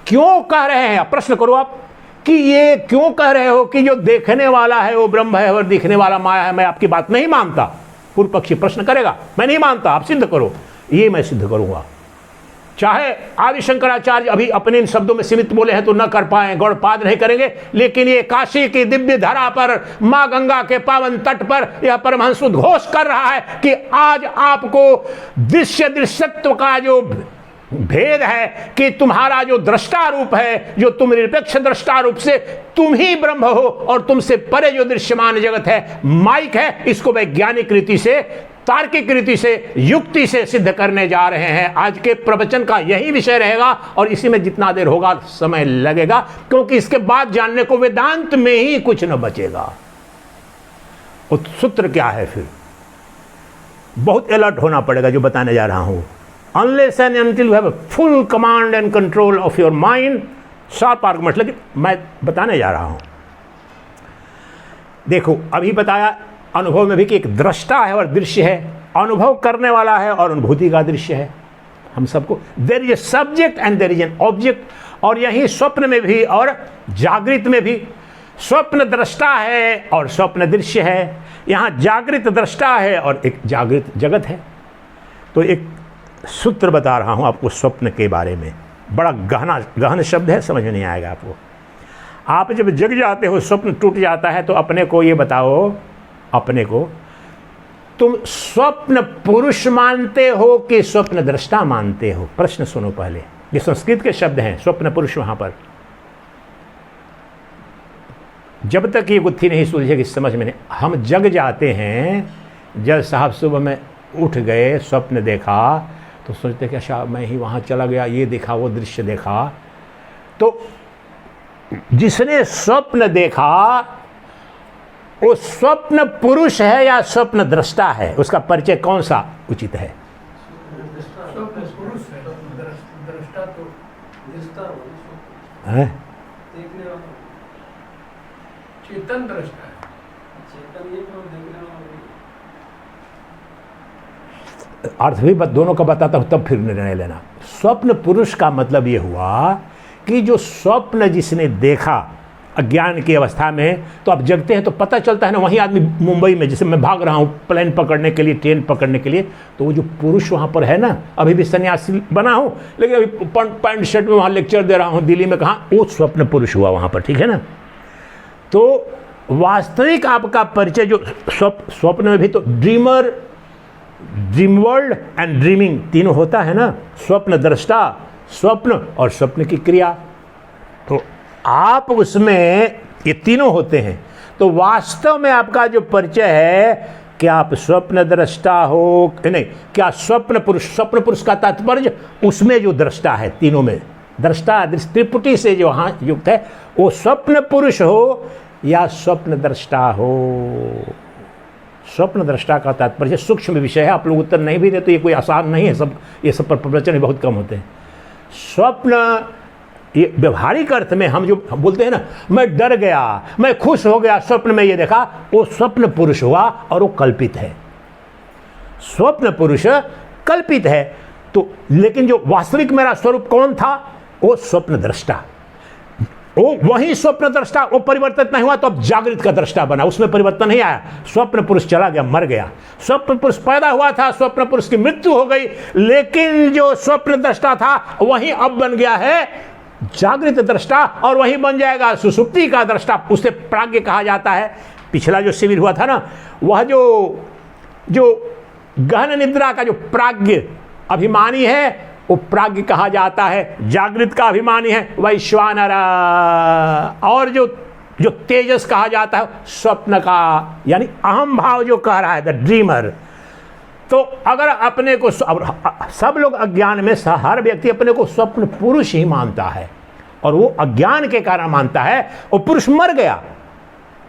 क्यों कह रहे हैं, प्रश्न करो आप कि ये क्यों कह रहे हो कि जो देखने वाला है वो ब्रह्म है और दिखने वाला माया है। मैं आपकी बात नहीं मानता, पूर्व पक्षी प्रश्न करेगा, मैं नहीं मानता, आप सिद्ध करो। ये मैं सिद्ध करूंगा, चाहे आदि शंकराचार्य अभी अपने इन शब्दों में सीमित बोले हैं तो न कर पाए, गौड़पाद नहीं करेंगे, लेकिन ये काशी की दिव्य धरा पर, मां गंगा के पावन तट पर यह परमहंस उद्घोष कर रहा है कि आज आपको दृश्यत्व का जो भेद है कि तुम्हारा जो दृष्टा रूप है, जो तुम निरपेक्ष दृष्टा रूप से तुम ही ब्रह्म हो और तुमसे परे जो दृश्यमान जगत है माइक है, इसको वैज्ञानिक रीति से, तार्किक रीति से, युक्ति से सिद्ध करने जा रहे हैं। आज के प्रवचन का यही विषय रहेगा और इसी में जितना देर होगा समय लगेगा, क्योंकि इसके बाद जानने को वेदांत में ही कुछ न बचेगा। सूत्र क्या है, फिर बहुत अलर्ट होना पड़ेगा जो बताने जा रहा हूं। Unless and until you have a full command and control of your mind, sharp argument, लेकिन मैं बताने जा रहा हूं। देखो, अभी बताया अनुभव में भी कि एक दृष्टा है और दृश्य है, अनुभव करने वाला है और अनुभूति का दृश्य है। हम सबको there is a subject and there is an object. और यही स्वप्न में भी और जागृत में भी स्वप्न दृष्टा है और स्वप्न दृश्य है। यहाँ जागृत दृष्टा है और एक जागृत जगत है। तो एक सूत्र बता रहा हूँ आपको स्वप्न के बारे में, बड़ा गहन शब्द है, समझ में नहीं आएगा आपको। आप जब जग जाते हो, स्वप्न टूट जाता है, तो अपने को ये बताओ, अपने को तुम स्वप्न पुरुष मानते हो कि स्वप्न दृष्टा मानते हो? प्रश्न सुनो पहले, ये संस्कृत के शब्द हैं, स्वप्न पुरुष। वहां पर जब तक ये गुत्थी नहीं सुलझेगी समझ में नहीं। हम जग जाते हैं, जब साहब सुबह में उठ गए, स्वप्न देखा, तो सोचते कि अच्छा मैं ही वहाँ चला गया, ये देखा, वो दृश्य देखा। तो जिसने स्वप्न देखा वो स्वप्न पुरुष है या स्वप्न दृष्टा है? उसका परिचय कौन सा उचित है? स्वप्न पुरुष है, दृष्टा तो है? चेतन दृष्टा है। अर्थ भी दोनों का बताता हूं, तब फिर निर्णय लेना। स्वप्न पुरुष का मतलब ये हुआ कि जो स्वप्न जिसने देखा अज्ञान की अवस्था में, तो अब जगते हैं तो पता चलता है ना। वहीं आदमी मुंबई में, जैसे मैं भाग रहा हूँ प्लेन पकड़ने के लिए, ट्रेन पकड़ने के लिए, तो वो जो पुरुष वहाँ पर है ना, अभी भी सन्यासी बना हूँ लेकिन अभी पैंट शर्ट में वहाँ लेक्चर दे रहा हूँ दिल्ली में, कहाँ, वो स्वप्न पुरुष हुआ वहाँ पर, ठीक है ना। तो वास्तविक आपका परिचय जो स्वप्न में भी तो dreamer, dream world and dreaming तीनों होता है ना, स्वप्न दृष्टा, स्वप्न और स्वप्न की क्रिया। तो आप उसमें ये तीनों होते हैं। तो वास्तव में आपका जो परिचय है क्या आप स्वप्न दृष्टा हो? नहीं, क्या स्वप्न पुरुष का तात्पर्य उसमें जो दृष्टा है, तीनों में दृष्टा त्रिपुटी से जो हाँ युक्त है, वो स्वप्न पुरुष हो या स्वप्न दृष्टा हो? स्वप्न दृष्टा का तात्पर्य सूक्ष्म विषय है, आप लोग उत्तर नहीं भी देते, ये कोई आसान नहीं है, सब ये सब पर प्रवचन बहुत कम होते हैं। स्वप्न ये व्यवहारिक अर्थ में हम जो बोलते हैं ना, मैं डर गया, मैं खुश हो गया स्वप्न में ये देखा, वो स्वप्न पुरुष हुआ और वो कल्पित है। स्वप्न पुरुष कल्पित है, तो लेकिन जो वास्तविक मेरा स्वरूप कौन था? वो स्वप्न दृष्टा। वो वही स्वप्न दृष्टा, वो परिवर्तित नहीं हुआ तो अब जागृत का दृष्टा बना, उसमें परिवर्तन नहीं आया। स्वप्न पुरुष चला गया, मर गया। स्वप्न पुरुष पैदा हुआ था, स्वप्न पुरुष की मृत्यु हो गई, लेकिन जो स्वप्न दृष्टा था वही अब बन गया है जागृत दृष्टा, और वही बन जाएगा सुषुप्ति का दृष्टा। उसे प्राज्ञ कहा जाता है। पिछला जो शिविर हुआ था ना, वह जो गहन निद्रा का जो प्राज्ञ अभिमानी है वो प्राज्ञ कहा जाता है। जागृत का अभिमानी है वैश्वानर, और जो तेजस कहा जाता है स्वप्न का, यानी अहम भाव जो कह रहा है, द ड्रीमर। तो अगर अपने को सब लोग अज्ञान में हर व्यक्ति अपने को स्वप्न पुरुष ही मानता है, और वो अज्ञान के कारण मानता है। वो पुरुष मर गया,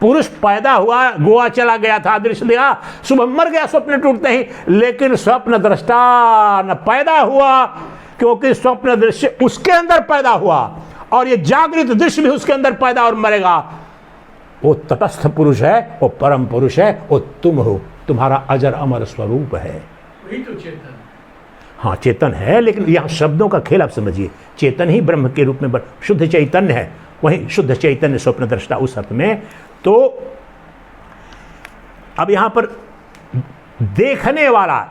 पुरुष पैदा हुआ, गोवा चला गया था, दृश्य देखा, सुबह मर गया स्वप्न टूटते ही, लेकिन स्वप्न दृष्टा न पैदा हुआ, क्योंकि स्वप्न दृश्य उसके अंदर पैदा हुआ, और ये जागृत दृश्य भी उसके अंदर पैदा और मरेगा। वो तटस्थ पुरुष है, वो परम पुरुष है, वो तुम हो, तुम्हारा अजर अमर स्वरूप है। वही तो चेतन। हाँ, चेतन है, लेकिन यहाँ शब्दों का खेल आप समझिए। चेतन ही ब्रह्म के रूप में शुद्ध चैतन्य है, वही शुद्ध चैतन्य स्वप्न दृष्टा उस अर्थ में। तो अब यहां पर देखने वाला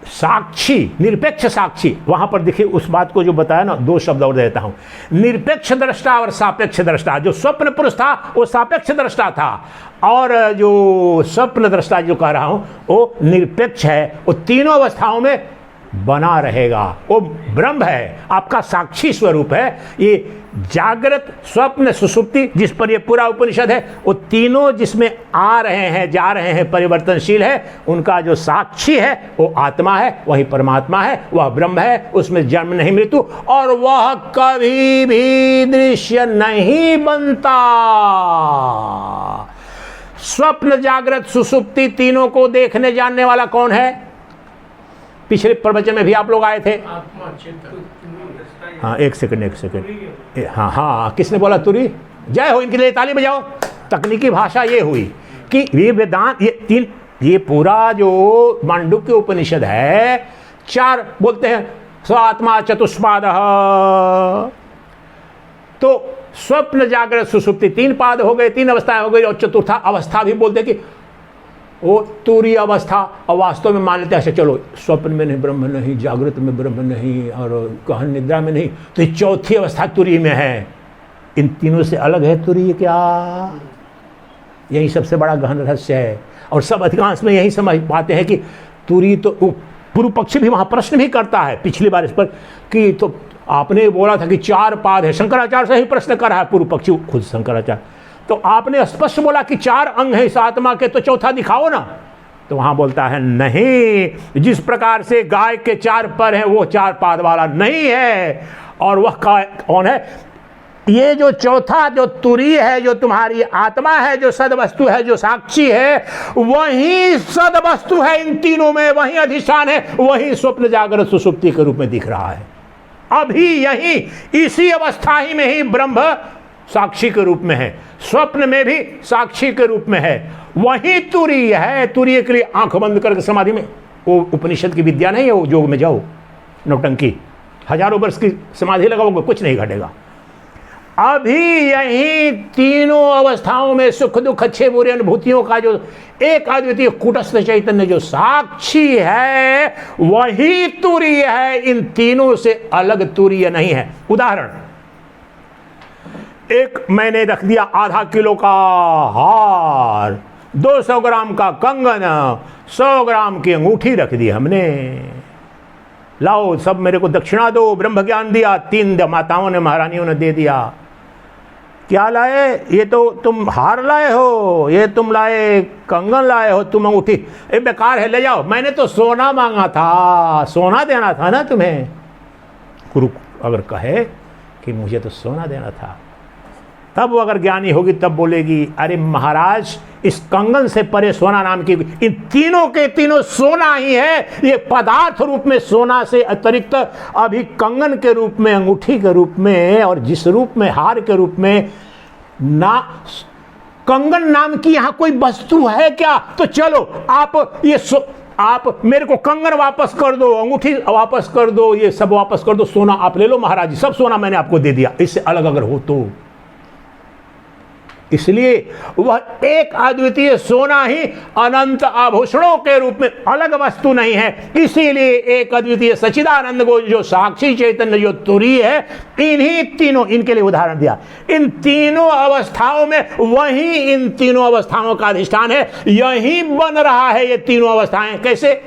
साक्षी, निरपेक्ष साक्षी, वहां पर देखिए उस बात को जो बताया ना, दो शब्द और देता हूं, निरपेक्ष दृष्टा और सापेक्ष दृष्टा। जो स्वप्न पुरुष था वो सापेक्ष दृष्टा था, और जो स्वप्न दृष्टा जो कह रहा हूं वो निरपेक्ष है, वो तीनों अवस्थाओं में बना रहेगा। वो ब्रह्म है, आपका साक्षी स्वरूप है। ये जागृत, स्वप्न, सुषुप्ति, जिस पर ये पूरा उपनिषद है, वो तीनों जिसमें आ रहे हैं, जा रहे हैं, परिवर्तनशील है, उनका जो साक्षी है वो आत्मा है, वही परमात्मा है, वह ब्रह्म है, उसमें जन्म नहीं मृत्यु, और वह कभी भी दृश्य नहीं बनता। स्वप्न, जागृत, सुषुप्ति तीनों को देखने जानने वाला कौन है? पिछले प्रवचन में भी आप लोग आए थे। आत्मा चेतन। हाँ, एक सेकंड। हाँ, किसने बोला तुरी? जय हो, इनके लिए ताली बजाओ। तकनीकी भाषा ये हुई कि ये वेदांत, ये पूरा जो मांडुक्य उपनिषद है, 4 बोलते हैं, स्व आत्मा चतुष्पाद। तो स्वप्न, जागृत, सुषुप्ति 3 पाद हो गए, 3 अवस्थाएं हो गई, और चतुर्था अवस्था भी बोलते हैं कि वो तुरी अवस्था। और वास्तव में मान लेते हैं, अच्छा चलो, स्वप्न में नहीं ब्रह्म नहीं, जागृत में ब्रह्म नहीं, और गहन निद्रा में नहीं, तो ये चौथी अवस्था तुरी में है। इन तीनों से अलग है तुरी क्या? यही सबसे बड़ा गहन रहस्य है, और सब अधिकांश में यही समझ पाते हैं कि तुरी। तो पूर्व पक्षी भी वहाँ प्रश्न भी करता है पिछली बार इस पर कि तो आपने बोला था कि 4 पाद है, शंकराचार्य से ही प्रश्न कर रहा है पूर्व पक्षी, खुद शंकराचार्य। तो आपने स्पष्ट बोला कि 4 अंग हैं इस आत्मा के, तो चौथा दिखाओ ना। तो वहां बोलता है नहीं, जिस प्रकार से गाय के 4 पर हैं वो 4 पाद वाला नहीं है। और वह कौन है? ये जो चौथा जो तुरी है, जो तुम्हारी आत्मा है, जो सदवस्तु है, जो साक्षी है, वही सदवस्तु है इन तीनों में, वही अधिष्ठान है, वही स्वप्न, जागृत, सुषुप्ति के रूप में दिख रहा है। अभी यही इसी अवस्था ही में ही ब्रह्म साक्षी के रूप में है, स्वप्न में भी साक्षी के रूप में है, वही तुरीय है। तुरीय के लिए आंख बंद करके समाधि में, वो उपनिषद की विद्या नहीं है, वो योग में जाओ, नौटंकी, हजारों वर्ष की समाधि लगाओगे, कुछ नहीं घटेगा। अभी यही तीनों अवस्थाओं में सुख दुख अच्छे बुरे अनुभूतियों का जो एक अद्वितीय कूटस्थ चैतन्य जो साक्षी है, वही तुरीय है, इन तीनों से अलग तुरीय नहीं है। उदाहरण, एक मैंने रख दिया आधा किलो का हार, 200 ग्राम का कंगन, 100 ग्राम की अंगूठी रख दी हमने, लाओ सब मेरे को दक्षिणा दो, ब्रह्म ज्ञान दिया, 3 माताओं ने, महारानियों ने दे दिया। क्या लाए? ये तो तुम हार लाए हो, ये तुम लाए कंगन लाए हो, तुम अंगूठी, ये बेकार है, ले जाओ। मैंने तो सोना मांगा था, सोना देना था ना तुम्हें। गुरु अगर कहे कि मुझे तो सोना देना था, तब वो अगर ज्ञानी होगी तब बोलेगी, अरे महाराज, इस कंगन से परे सोना नाम की, इन तीनों के तीनों सोना ही है। ये पदार्थ रूप में सोना से अतिरिक्त अभी कंगन के रूप में, अंगूठी के रूप में, और जिस रूप में हार के रूप में, ना कंगन नाम की यहां कोई वस्तु है क्या? तो चलो आप मेरे को कंगन वापस कर दो, अंगूठी वापस कर दो, ये सब वापस कर दो, सोना आप ले लो महाराज जी, सब सोना मैंने आपको दे दिया। इससे अलग अगर हो तो, इसलिए वह एक अद्वितीय सोना ही अनंत आभूषणों के रूप में अलग वस्तु नहीं है। इसीलिए एक अद्वितीय सच्चिदानंद को जो साक्षी चैतन्य जो तुरी है, इन्हीं तीनों, इनके लिए उदाहरण दिया, इन तीनों अवस्थाओं में वही इन तीनों अवस्थाओं का अधिष्ठान है, यही बन रहा है ये तीनों अवस्थाएं। कैसे?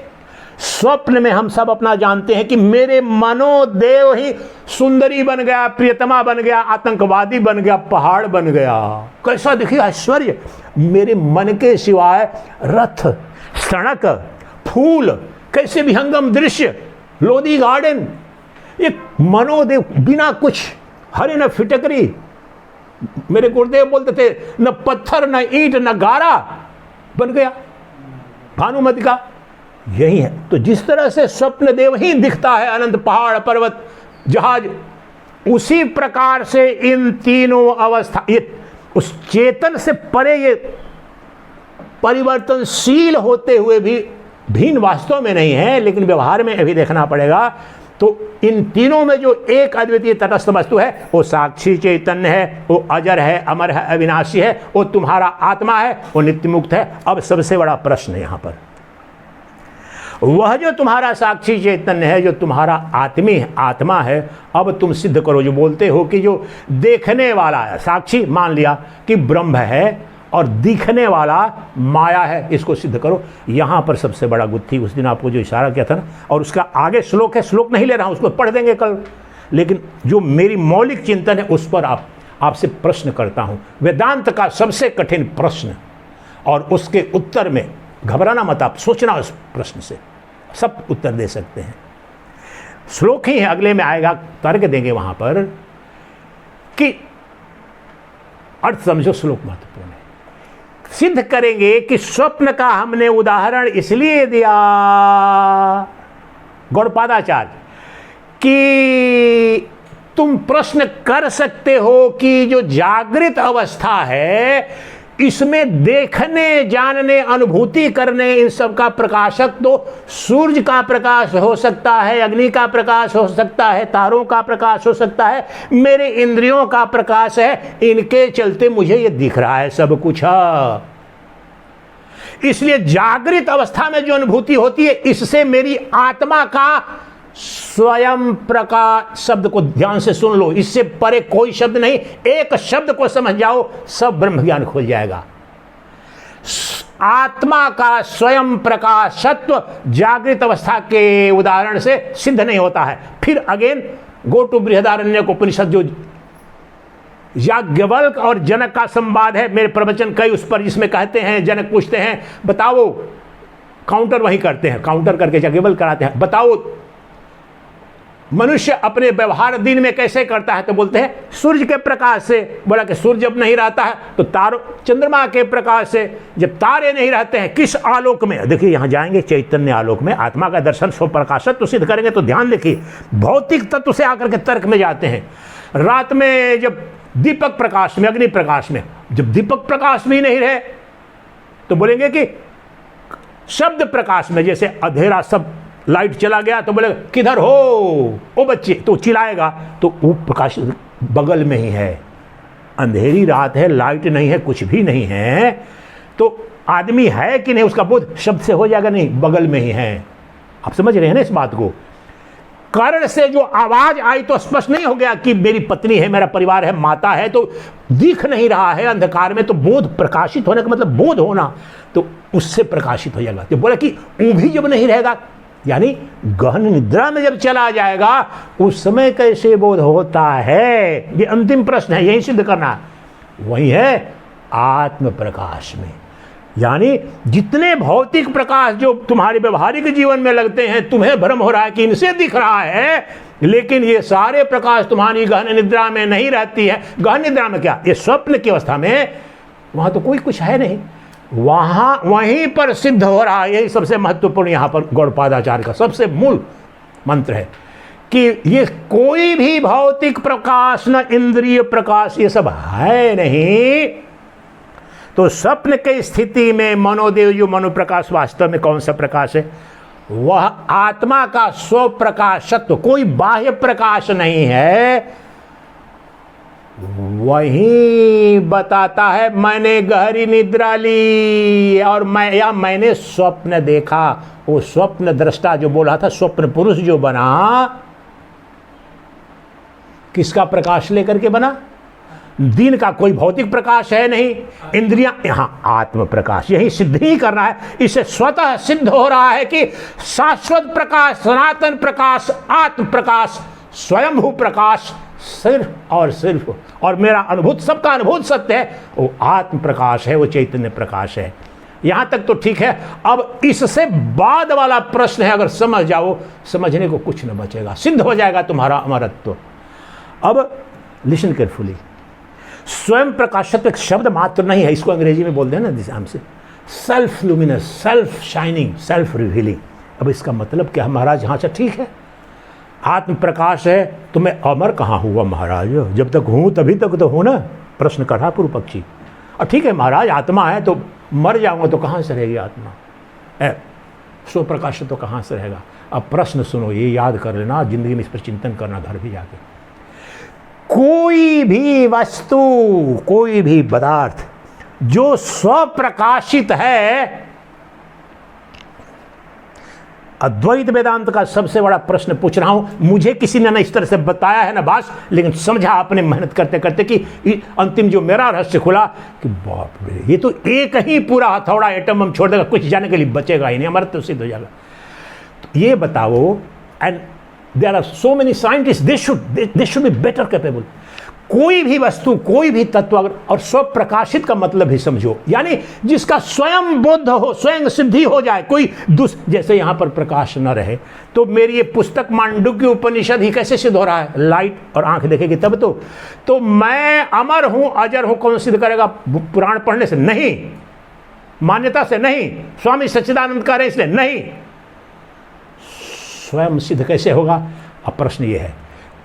स्वप्न में हम सब अपना जानते हैं कि मेरे मनोदेव ही सुंदरी बन गया, प्रियतमा बन गया, आतंकवादी बन गया, पहाड़ बन गया। कैसा देखिए ऐश्वर्य, मेरे मन के सिवाय रथ, सड़क, फूल, कैसे विहंगम दृश्य, लोधी गार्डन, ये मनोदेव बिना कुछ, हरे न फिटकरी। मेरे गुरुदेव बोलते थे, न पत्थर न ईंट न गारा, बन गया भानुमति का। यही है। तो जिस तरह से स्वप्न देव ही दिखता है, अनंत पहाड़, पर्वत, जहाज, उसी प्रकार से इन तीनों अवस्था, ये उस चेतन से परे ये परिवर्तनशील होते हुए भी भिन्न वास्तव में नहीं है, लेकिन व्यवहार में अभी देखना पड़ेगा। तो इन तीनों में जो एक अद्वितीय तटस्थ वस्तु है, वो साक्षी चैतन्य है, वो अजर है, अमर है, अविनाशी है, वो तुम्हारा आत्मा है, वो नित्य मुक्त है। अब सबसे बड़ा प्रश्न यहां पर, वह जो तुम्हारा साक्षी चैतन्य है, जो तुम्हारा आत्मा है, अब तुम सिद्ध करो। जो बोलते हो कि जो देखने वाला है, साक्षी मान लिया कि ब्रह्म है और दिखने वाला माया है, इसको सिद्ध करो। यहां पर सबसे बड़ा गुत्थी, उस दिन आपको जो इशारा किया था ना, और उसका आगे श्लोक है, श्लोक नहीं ले रहा हूं, उसको पढ़ देंगे कल, लेकिन जो मेरी मौलिक चिंतन है उस पर आपसे प्रश्न करता हूं, वेदांत का सबसे कठिन प्रश्न, और उसके उत्तर में घबराना मत, आप सोचना उस प्रश्न से, सब उत्तर दे सकते हैं। श्लोक ही है, अगले में आएगा, तर्क देंगे वहां पर कि अर्थ समझो, श्लोक महत्वपूर्ण है। सिद्ध करेंगे कि स्वप्न का हमने उदाहरण इसलिए दिया, गौड़पादाचार्य, कि तुम प्रश्न कर सकते हो कि जो जागृत अवस्था है, इसमें देखने, जानने, अनुभूति करने, इन सब का प्रकाशक तो सूर्य का प्रकाश हो सकता है, अग्नि का प्रकाश हो सकता है, तारों का प्रकाश हो सकता है, मेरे इंद्रियों का प्रकाश है, इनके चलते मुझे ये दिख रहा है सब कुछ। इसलिए जागृत अवस्था में जो अनुभूति होती है, इससे मेरी आत्मा का स्वयं प्रकाश, शब्द को ध्यान से सुन लो, इससे परे कोई शब्द नहीं, एक शब्द को समझ जाओ, सब ब्रह्म ज्ञान खुल जाएगा। आत्मा का स्वयं प्रकाशत्व जागृत अवस्था के उदाहरण से सिद्ध नहीं होता है। फिर again go to Brihadaranyaka Upanishad, जो याज्ञवल्क और जनक का संवाद है, मेरे प्रवचन कई उस पर, जिसमें कहते हैं, जनक पूछते हैं, बताओ, काउंटर वही करते हैं, काउंटर करके याज्ञवल्क कराते हैं, बताओ मनुष्य अपने व्यवहार दिन में कैसे करता है? तो बोलते हैं सूर्य के प्रकाश से। बोला कि सूर्य जब नहीं रहता है तो तारों, चंद्रमा के प्रकाश से। जब तारे नहीं रहते हैं, किस आलोक में? देखिए यहां जाएंगे, चैतन्य आलोक में आत्मा का दर्शन, स्व प्रकाशत्व सिद्ध करेंगे। तो ध्यान देखिए, भौतिक तत्व से आकर के तर्क में जाते हैं। रात में जब दीपक प्रकाश में, अग्नि प्रकाश में, जब दीपक प्रकाश भी नहीं रहे तो बोलेंगे कि शब्द प्रकाश में, जैसे अंधेरा, सब लाइट चला गया तो बोले किधर हो ओ बच्चे, तो चिल्लाएगा, तो वो प्रकाश बगल में ही है। अंधेरी रात है, लाइट नहीं है, कुछ भी नहीं है, तो आदमी है कि नहीं उसका बोध शब्द से हो जाएगा? नहीं, बगल में ही है। आप समझ रहे हैं ना इस बात को? कर्ण से जो आवाज आई तो स्पष्ट नहीं हो गया कि मेरी पत्नी है, मेरा परिवार है, माता है, तो दिख नहीं रहा है अंधकार में, तो बोध प्रकाशित होने का मतलब बोध होना, तो उससे प्रकाशित हो जाएगा। तो बोला कि ऊभी जब नहीं रहेगा, यानी गहन निद्रा में जब चला जाएगा, उस समय कैसे बोध होता है? ये अंतिम प्रश्न है, यही सिद्ध करना। वही है आत्म प्रकाश में। यानी जितने भौतिक प्रकाश जो तुम्हारे व्यवहारिक जीवन में लगते हैं, तुम्हें भ्रम हो रहा है कि इनसे दिख रहा है, लेकिन ये सारे प्रकाश तुम्हारी गहन निद्रा में नहीं रहती है। गहन निद्रा में क्या, ये स्वप्न की अवस्था में, वहां तो कोई कुछ है नहीं, वहां वहीं पर सिद्ध हो रहा है। यही सबसे महत्वपूर्ण यहां पर गौड़पादाचार्य का सबसे मूल मंत्र है कि ये कोई भी भौतिक प्रकाश न इंद्रिय प्रकाश ये सब है नहीं। तो स्वप्न की स्थिति में मनोदेव जो मनोप्रकाश वास्तव में कौन सा प्रकाश है, वह आत्मा का स्व प्रकाशत्व, कोई बाह्य प्रकाश नहीं है। वही बताता है मैंने गहरी निद्रा ली और मैंने स्वप्न देखा। वो स्वप्न दृष्टा जो बोला था, स्वप्न पुरुष जो बना, किसका प्रकाश लेकर के बना? दिन का कोई भौतिक प्रकाश है नहीं, इंद्रियां, यहां आत्म प्रकाश। यही सिद्ध ही करना है। इससे स्वतः सिद्ध हो रहा है कि शाश्वत प्रकाश, सनातन प्रकाश, आत्म प्रकाश, स्वयंभू प्रकाश सिर्फ और सिर्फ, और मेरा अनुभूत, सबका अनुभूत सत्य है, वो आत्म प्रकाश है, वो चैतन्य प्रकाश है। यहां तक तो ठीक है। अब इससे बाद वाला प्रश्न है, अगर समझ जाओ, समझने को कुछ न बचेगा, सिद्ध हो जाएगा तुम्हारा अमरत्व। अब लिसन केयरफुली, स्वयं प्रकाशत्व एक शब्द मात्र नहीं है, इसको अंग्रेजी में बोलते हैं ना दिशा से, self luminous, self shining, self revealing. अब इसका मतलब क्या महाराज? हाँ, अच्छा ठीक है, आत्म प्रकाश है तो मैं अमर कहाँ हुआ महाराज? जब तक हूँ तभी तक तो हूँ ना, प्रश्न कर रहा पूर्व पक्षी। और ठीक है महाराज, आत्मा है तो मर जाऊंगा तो कहाँ से रहेगी आत्मा? स्व प्रकाश तो कहाँ से रहेगा? अब प्रश्न सुनो, ये याद कर लेना, जिंदगी में इस पर चिंतन करना घर भी जाके। कोई भी वस्तु, कोई भी पदार्थ जो स्वप्रकाशित है, अद्वैत वेदांत का सबसे बड़ा प्रश्न पूछ रहा हूं। मुझे किसी ने ना इस तरह से बताया है ना बात, लेकिन समझा आपने मेहनत करते करते कि अंतिम जो मेरा रहस्य खुला कि बाप रे, ये तो एक ही पूरा हथौड़ा एटम हम छोड़ देगा, कुछ जाने के लिए बचेगा ही नहीं, हमारा तो सिद्ध हो जाएगा। तो ये बताओ, and there are so many scientist, they should be better capable. कोई भी वस्तु, कोई भी तत्व अगर, और स्व प्रकाशित का मतलब भी समझो, यानी जिसका स्वयं बोध हो, स्वयं सिद्धि हो जाए, कोई जैसे यहां पर प्रकाश न रहे तो मेरी ये पुस्तक मांडुक्य उपनिषद ही कैसे सिद्ध हो रहा है? लाइट और आंख देखेगी तब तो मैं अमर हूं, अजर हूं, कौन सिद्ध करेगा? पुराण पढ़ने से नहीं, मान्यता से नहीं, स्वामी सच्चिदानंद कह रहे इसलिए नहीं, स्वयं सिद्ध कैसे होगा? अब प्रश्न ये है,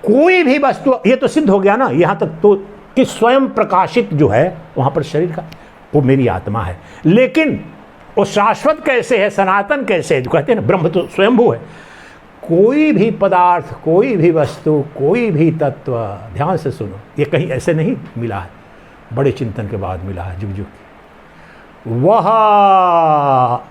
कोई भी वस्तु, ये तो सिद्ध हो गया ना यहां तक तो कि स्वयं प्रकाशित जो है वहां पर शरीर का, वो मेरी आत्मा है, लेकिन वो शाश्वत कैसे है, सनातन कैसे है? जो कहते हैं ना ब्रह्म तो स्वयंभू है। कोई भी पदार्थ, कोई भी वस्तु, कोई भी तत्व, ध्यान से सुनो, ये कहीं ऐसे नहीं मिला है, बड़े चिंतन के बाद मिला है, जुग जुग, वह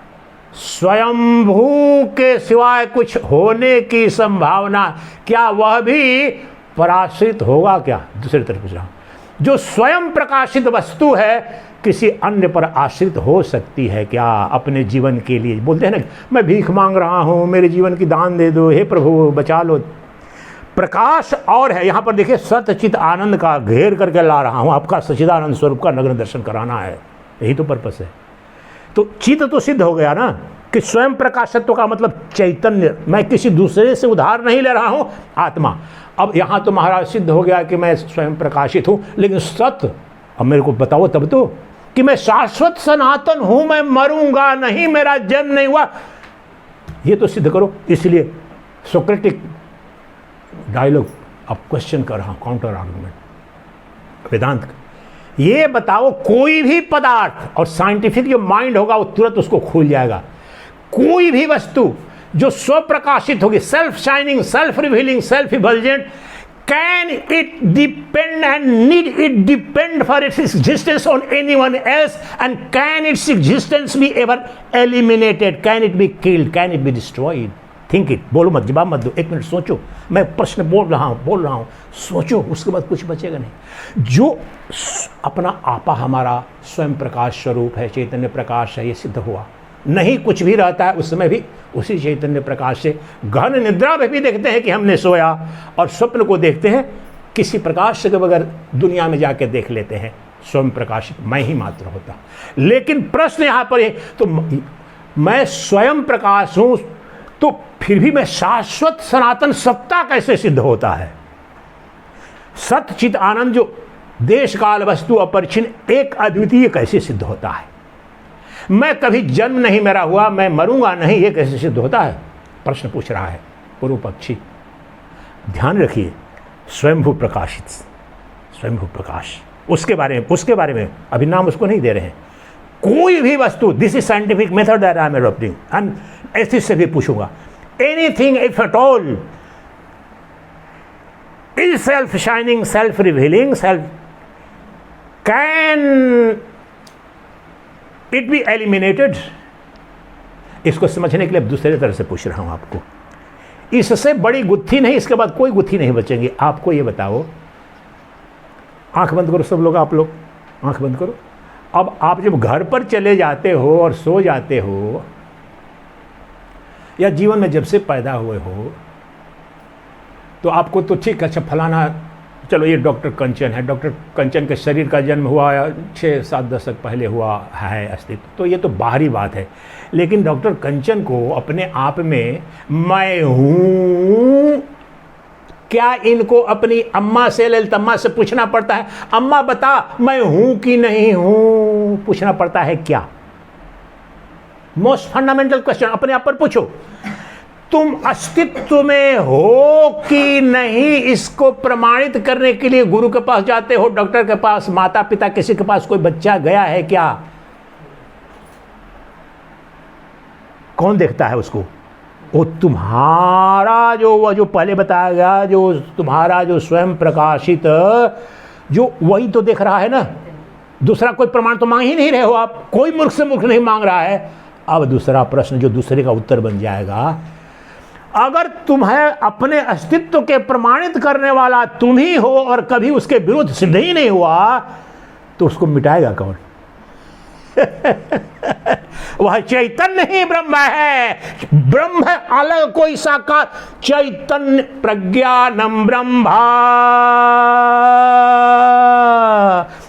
स्वयंभू के सिवाय कुछ होने की संभावना, क्या वह भी पराश्रित होगा क्या? दूसरी तरफ पूछ रहा हूं, जो स्वयं प्रकाशित वस्तु है किसी अन्य पर आश्रित हो सकती है क्या अपने जीवन के लिए? बोलते हैं ना, मैं भीख मांग रहा हूं, मेरे जीवन की दान दे दो, हे प्रभु बचा लो। प्रकाश और है, यहां पर देखिए, सतचित आनंद का घेर करके ला रहा हूं, आपका सच्चिदानंद स्वरूप का नग्न दर्शन कराना है, यही तो पर्पस है। तो चित्त तो सिद्ध हो गया ना कि स्वयं प्रकाशत्व का मतलब चैतन्य, मैं किसी दूसरे से उधार नहीं ले रहा हूं, आत्मा। अब यहां तो महाराज सिद्ध हो गया कि मैं स्वयं प्रकाशित हूं, लेकिन सत्य अब मेरे को बताओ तब तो कि मैं शाश्वत सनातन हूं, मैं मरूंगा नहीं, मेरा जन्म नहीं हुआ, ये तो सिद्ध करो। इसलिए सोक्रेटिक डायलॉग अब क्वेश्चन कर रहा हूं, काउंटर आर्गुमेंट वेदांत का। ये बताओ, कोई भी पदार्थ, और साइंटिफिक जो माइंड होगा वो तुरंत उसको खुल जाएगा, कोई भी वस्तु जो स्वप्रकाशित होगी, self shining, self revealing, self effulgent, can it depend and need it depend for its existence on anyone else, and can its existence be ever eliminated, can it be killed, can it be destroyed? Think it, बोलो मत, जवाब मत दो, एक मिनट सोचो, मैं प्रश्न बोल रहा हूं, सोचो, उसके बाद कुछ बचेगा नहीं। जो अपना आपा हमारा स्वयं प्रकाश स्वरूप है, चैतन्य प्रकाश है, ये सिद्ध हुआ, नहीं कुछ भी रहता है उस समय भी उसी चैतन्य प्रकाश से। गहन निद्रा में भी देखते हैं कि हमने सोया, और स्वप्न को देखते हैं किसी प्रकाश के बगैर दुनिया में जाके देख लेते हैं, स्वयं प्रकाशित मैं ही मात्र होता। लेकिन प्रश्न यहां पर है, तो मैं स्वयं प्रकाश हूं, तो फिर भी मैं शाश्वत सनातन सत्ता कैसे सिद्ध होता है? सत चित आनंद जो देश काल वस्तु अपरिच्छिन्न एक अद्वितीय कैसे सिद्ध होता है? मैं कभी जन्म नहीं मेरा हुआ, मैं मरूंगा नहीं, ये कैसे सिद्ध होता है? प्रश्न पूछ रहा है पूर्व पक्षी। ध्यान रखिए, स्वयंभू प्रकाशित, स्वयंभू प्रकाश, उसके बारे में अभी नाम उसको नहीं दे रहे हैं। कोई भी वस्तु, this is scientific method that I M adopting, and atheist से भी पूछूंगा, anything if at all is self shining, self revealing, self can it be eliminated? इसको समझने के लिए दूसरे तरह से पूछ रहा हूं आपको। इससे बड़ी गुत्थी नहीं, इसके बाद कोई गुत्थी नहीं बचेंगी। आपको ये बताओ, आंख बंद करो सब लोग, आप लोग आंख बंद करो। अब आप जब घर पर चले जाते हो और सो जाते हो, या जीवन में जब से पैदा हुए हो, तो आपको तो ठीक, अच्छा फलाना, चलो ये डॉक्टर कंचन है, डॉक्टर कंचन के शरीर का जन्म हुआ 6-7 दशक पहले हुआ है अस्तित्व, तो ये तो बाहरी बात है। लेकिन डॉक्टर कंचन को अपने आप में मैं हूं, क्या इनको अपनी अम्मा से, ललितम्मा से पूछना पड़ता है, अम्मा बता मैं हूं कि नहीं हूं? पूछना पड़ता है क्या? मोस्ट फंडामेंटल क्वेश्चन अपने आप पर पूछो। तुम अस्तित्व में हो कि नहीं, इसको प्रमाणित करने के लिए गुरु के पास जाते हो, डॉक्टर के पास, माता पिता, किसी के पास कोई बच्चा गया है क्या? कौन देखता है उसको? वो तुम्हारा जो पहले बताया गया, जो तुम्हारा जो स्वयं प्रकाशित, जो वही तो देख रहा है ना। दूसरा कोई प्रमाण तो मांग ही नहीं रहे हो आप, कोई मूर्ख से मूर्ख नहीं मांग रहा है। अब दूसरा प्रश्न जो दूसरे का उत्तर बन जाएगा, अगर तुम्हें अपने अस्तित्व के प्रमाणित करने वाला तुम ही हो और कभी उसके विरुद्ध सिद्ध ही नहीं हुआ, तो उसको मिटाएगा कौन? वह चैतन्य ही ब्रह्म है। ब्रह्म अलग कोई साकार, चैतन्य प्रज्ञानम ब्रह्मा,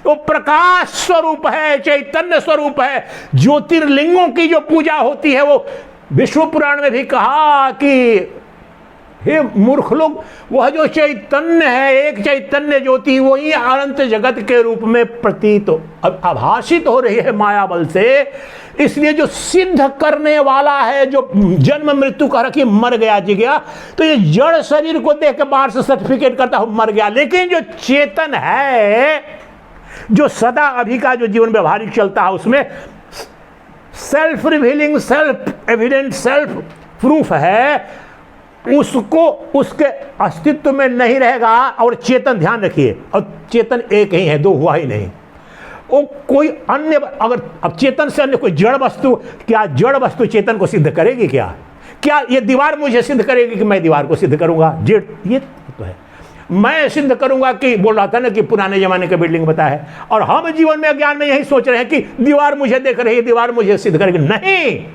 वो प्रकाश स्वरूप है, चैतन्य स्वरूप है। ज्योतिर्लिंगों की जो पूजा होती है, वो विष्णु पुराण में भी कहा कि हे मूर्ख लोग, वह जो चैतन्य है, एक चैतन्य ज्योति, वही अनंत जगत के रूप में प्रतीत आभाषित हो रही है माया बल से। इसलिए जो सिद्ध करने वाला है, जो जन्म मृत्यु का रखी मर गया जी गया, तो ये जड़ शरीर को देख के बाहर से सर्टिफिकेट करता हूं मर गया। लेकिन जो चेतन है, जो सदा अभी का जो जीवन व्यवहारिक चलता है, उसमें self revealing, self evident, self proof है, उसको उसके अस्तित्व में नहीं रहेगा। और चेतन, ध्यान रखिए, और चेतन एक ही है, दो हुआ ही नहीं। वो कोई अन्य, अगर अब चेतन से अन्य कोई जड़ वस्तु, क्या जड़ वस्तु चेतन को सिद्ध करेगी? क्या ये दीवार मुझे सिद्ध करेगी कि मैं दीवार को सिद्ध करूंगा? ये तो है, मैं सिद्ध करूंगा कि, बोल रहा था ना कि पुराने जमाने का बिल्डिंग बता है, और हम जीवन में ज्ञान में यही सोच रहे हैं कि दीवार मुझे देख रही है, दीवार मुझे सिद्ध करेगी। नहीं,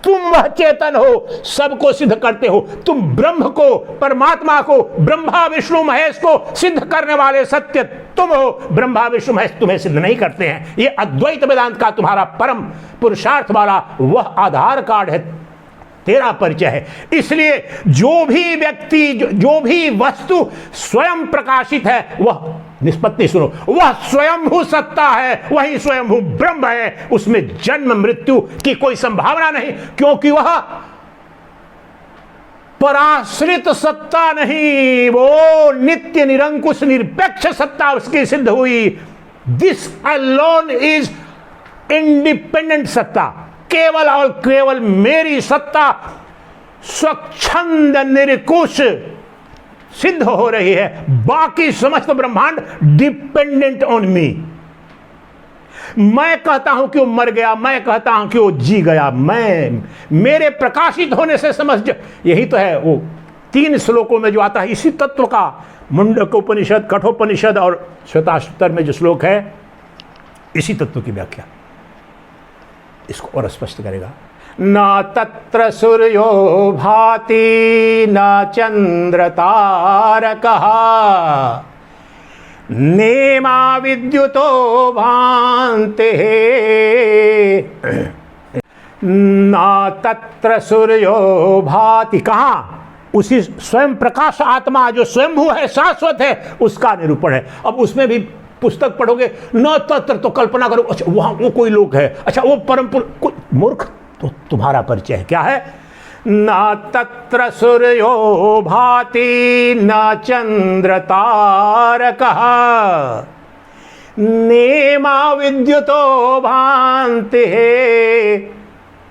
तुम वह चेतन हो, सबको सिद्ध करते हो। तुम ब्रह्म को, परमात्मा को, ब्रह्मा विष्णु महेश को सिद्ध करने वाले सत्य तुम हो। ब्रह्मा विष्णु महेश तुम्हें सिद्ध नहीं करते हैं। ये अद्वैत वेदांत का तुम्हारा परम पुरुषार्थ वाला वह आधार कार्ड है, तेरा परिचय है। इसलिए जो भी व्यक्ति, जो भी वस्तु स्वयं प्रकाशित है, वह निष्पत्ति सुनो, वह स्वयंभू सत्ता है, वही स्वयंभू ब्रह्म है। उसमें जन्म मृत्यु की कोई संभावना नहीं, क्योंकि वह पराश्रित सत्ता नहीं, वो नित्य निरंकुश निरपेक्ष सत्ता उसकी सिद्ध हुई। दिस अलोन इज इंडिपेंडेंट सत्ता, केवल और केवल मेरी सत्ता स्वच्छंद निरकुश सिद्ध हो रही है। बाकी समस्त ब्रह्मांड डिपेंडेंट ऑन मी। मैं कहता हूं कि वो मर गया, मैं कहता हूं कि वो जी गया, मैं मेरे प्रकाशित होने से समझ, यही तो है वो 3 श्लोकों में जो आता है इसी तत्व का। मुंडकोपनिषद, कठोपनिषद और श्वेताश्वतर में जो श्लोक है, इसी तत्व की व्याख्या इसको और स्पष्ट करेगा। न तत्र सूर्यो भाति न चंद्र तारकः नेमा विद्युतो भान्ते न तत्र सूर्यो भाति। कहाँ? उसी स्वयं प्रकाश आत्मा जो स्वयंभू है, शाश्वत है, उसका निरूपण है। अब उसमें भी पुस्तक पढ़ोगे न तत्र, तो कल्पना करो अच्छा वहां वो कोई लोग है, अच्छा वो परम मूर्ख। तो तुम्हारा परिचय है क्या है? न तत्र सूर्यो भाति न चंद्र तारकः नेमा विद्युतो भान्ति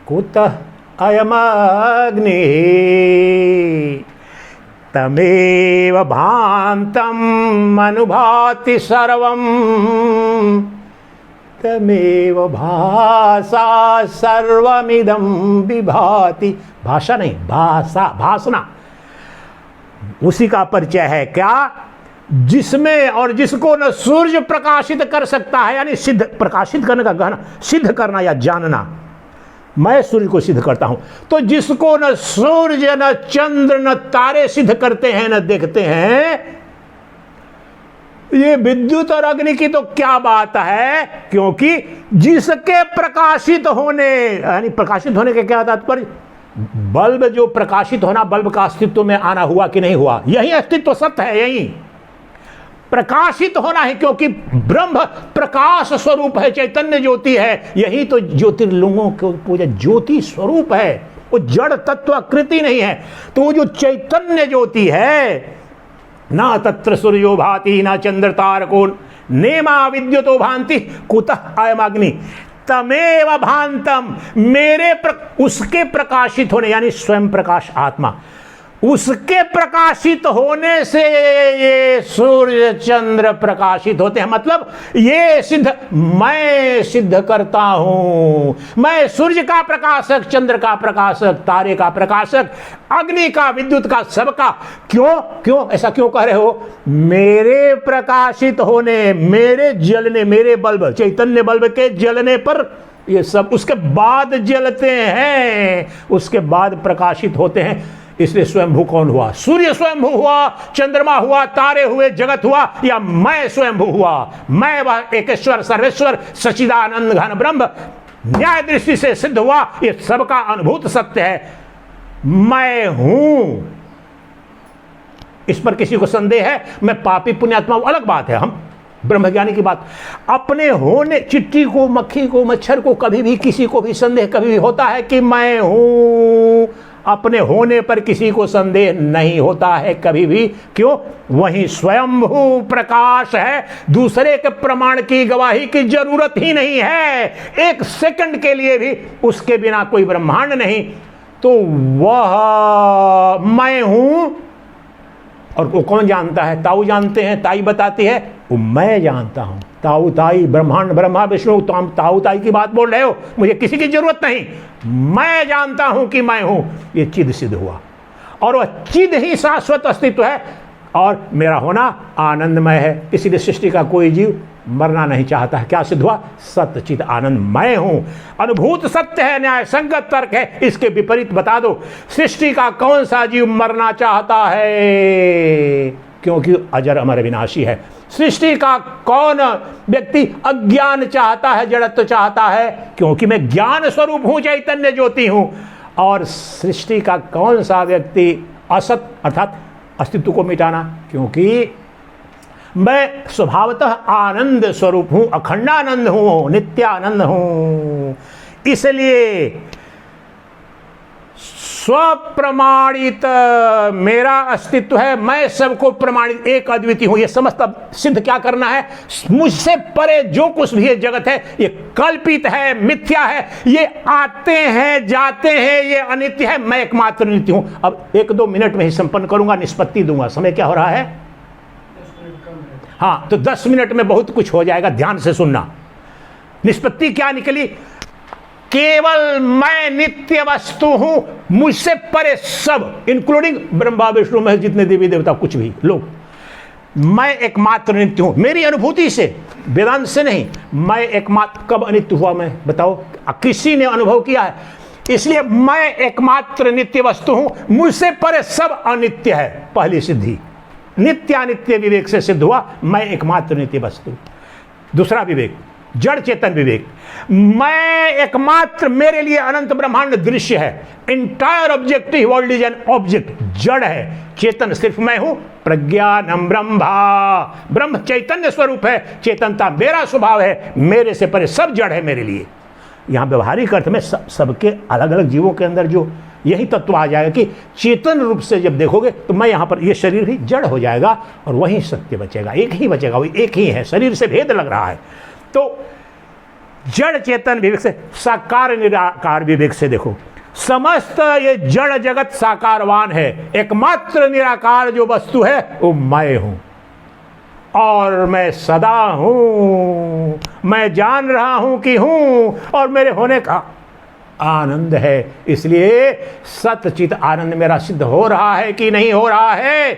कुतः अयमग्नि तमेव भान्तम् अनुभाति सर्वम् तमेव भासा सर्वमिदं विभाति। भाषा नहीं, भाषा, भासना, उसी का परिचय है क्या? जिसमें और जिसको न सूर्य प्रकाशित कर सकता है, यानी सिद्ध, प्रकाशित करने का गहना, सिद्ध करना या जानना। मैं सूर्य को सिद्ध करता हूं, तो जिसको न सूर्य न चंद्र न तारे सिद्ध करते हैं, न देखते हैं, ये विद्युत और अग्नि की तो क्या बात है? क्योंकि जिसके प्रकाशित होने, यानी प्रकाशित होने के क्या तात्पर्य? बल्ब जो प्रकाशित होना, बल्ब का अस्तित्व में आना हुआ कि नहीं हुआ, यही अस्तित्व सत्य है, यही प्रकाशित होना है। क्योंकि ब्रह्म प्रकाश स्वरूप है, चैतन्य ज्योति है, यही तो ज्योतिर्लिंगों को पूजा ज्योति स्वरूप है, वो जड़ तत्व आकृति नहीं है। तो वो जो चैतन्य ज्योति है, ना तत्र सूर्यो भाति ना चंद्र तारको नेमा विद्युतो भान्ति कुतः अयमग्नि तमेव भान्तम, उसके प्रकाशित होने, यानी स्वयं प्रकाश आत्मा, उसके प्रकाशित होने से ये सूर्य चंद्र प्रकाशित होते हैं। मतलब ये सिद्ध, मैं सिद्ध करता हूं, मैं सूर्य का प्रकाशक, चंद्र का प्रकाशक, तारे का प्रकाशक, अग्नि का, विद्युत का, सबका। क्यों ऐसा क्यों कह रहे हो? मेरे प्रकाशित होने, मेरे जलने, मेरे बल्ब, चैतन्य बल्ब के जलने पर ये सब उसके बाद जलते हैं, उसके बाद प्रकाशित होते हैं। इसलिए स्वयंभू कौन हुआ? सूर्य स्वयंभू हुआ, चंद्रमा हुआ, तारे हुए, जगत हुआ, या मैं स्वयंभू हुआ? मैं वह एकेश्वर सर्वेश्वर सच्चिदानंद घन ब्रह्म न्याय दृष्टि से सिद्ध हुआ, ये सबका अनुभूत सत्य है, मैं हूं। इस पर किसी को संदेह है? मैं पापी पुण्यात्मा, अलग बात है, हम ब्रह्मज्ञानी की बात। अपने होने, चिट्टी को, मक्खी को, मच्छर को कभी भी किसी को भी संदेह कभी भी होता है कि मैं हूं? अपने होने पर किसी को संदेह नहीं होता है कभी भी। क्यों? वही स्वयंभू प्रकाश है, दूसरे के प्रमाण की गवाही की जरूरत ही नहीं है, एक सेकंड के लिए भी उसके बिना कोई ब्रह्मांड नहीं। तो वह मैं हूं, और वो कौन जानता है? ताऊ जानते हैं, ताई बताती है, वो मैं जानता हूं। ताऊ ताई, ब्रह्मांड, ब्रह्मा विष्णु, तो हम ताऊ ताई की बात बोल रहे हो, मुझे किसी की जरूरत नहीं, मैं जानता हूं कि मैं हूं। ये चिद सिद्ध हुआ, और वह चिद ही शाश्वत अस्तित्व है, और मेरा होना आनंदमय है। इसीलिए सृष्टि का कोई जीव मरना नहीं चाहता है। क्या सिद्ध हुआ? सत्य चिद आनंद मैं हूं, अनुभूत सत्य है, न्याय संगत तर्क है। इसके विपरीत बता दो, सृष्टि का कौन सा जीव मरना चाहता है? क्योंकि अजर अमर विनाशी है। सृष्टि का कौन व्यक्ति अज्ञान चाहता है, जड़त्व चाहता है? क्योंकि मैं ज्ञान स्वरूप हूं, चैतन्य ज्योति हूं। और सृष्टि का कौन सा व्यक्ति असत अर्थात अस्तित्व को मिटाना? क्योंकि मैं स्वभावतः आनंद स्वरूप हूं, अखंडानंद हूं, नित्यानंद हूं। इसलिए स्वप्रमाणित मेरा अस्तित्व है, मैं सबको प्रमाणित एक अद्वितीय हूं। यह समस्त सिद्ध क्या करना है? मुझसे परे जो कुछ भी ये जगत है, ये कल्पित है, मिथ्या है, ये आते हैं जाते हैं, ये अनित्य है, मैं एकमात्र नित्य हूं। अब 1-2 मिनट में ही संपन्न करूंगा, निष्पत्ति दूंगा। समय क्या हो रहा है? हाँ, तो 10 मिनट में बहुत कुछ हो जाएगा, ध्यान से सुनना। निष्पत्ति क्या निकली? केवल मैं नित्य वस्तु हूं, मुझसे परे सब, इंक्लूडिंग ब्रह्मा विष्णु महेश, जितने देवी देवता, कुछ भी लोग, मैं एकमात्र नित्य हूं। मेरी अनुभूति से, वेदांत से नहीं, मैं एकमात्र। कब अनित्य हुआ मैं? बताओ, किसी ने अनुभव किया है? इसलिए मैं एकमात्र नित्य वस्तु हूं, मुझसे परे सब अनित्य है। पहली सिद्धि। नित्यानित्य विवेक से सिद्ध हुआ मैं एकमात्र नित्य वस्तु। दूसरा विवेक, जड़ चेतन विवेक, मैं एकमात्र, मेरे लिए अनंत ब्रह्मांड दृश्य है। Entire objective world is an object, जड़ है, चेतन सिर्फ मैं हूं। प्रज्ञानम ब्रह्मा, ब्रह्म चैतन्य स्वरूप है, चेतनता मेरा स्वभाव है, मेरे से परे सब जड़ है मेरे लिए। यहां व्यवहारिक अर्थ में सबके अलग अलग जीवों के अंदर जो यही तत्व आ जाएगा कि चेतन रूप से जब देखोगे तो मैं यहां पर, ये शरीर ही जड़ हो जाएगा और वही सत्य बचेगा, एक ही बचेगा, वही एक ही है, शरीर से भेद लग रहा है। तो जड़ चेतन विवेक से, साकार निराकार विवेक से देखो, समस्त ये जड़ जगत साकारवान है, एकमात्र निराकार जो वस्तु है वो मैं हूं और मैं सदा हूं, मैं जान रहा हूं कि हूं और मेरे होने का आनंद है। इसलिए सतचित आनंद मेरा सिद्ध हो रहा है कि नहीं हो रहा है।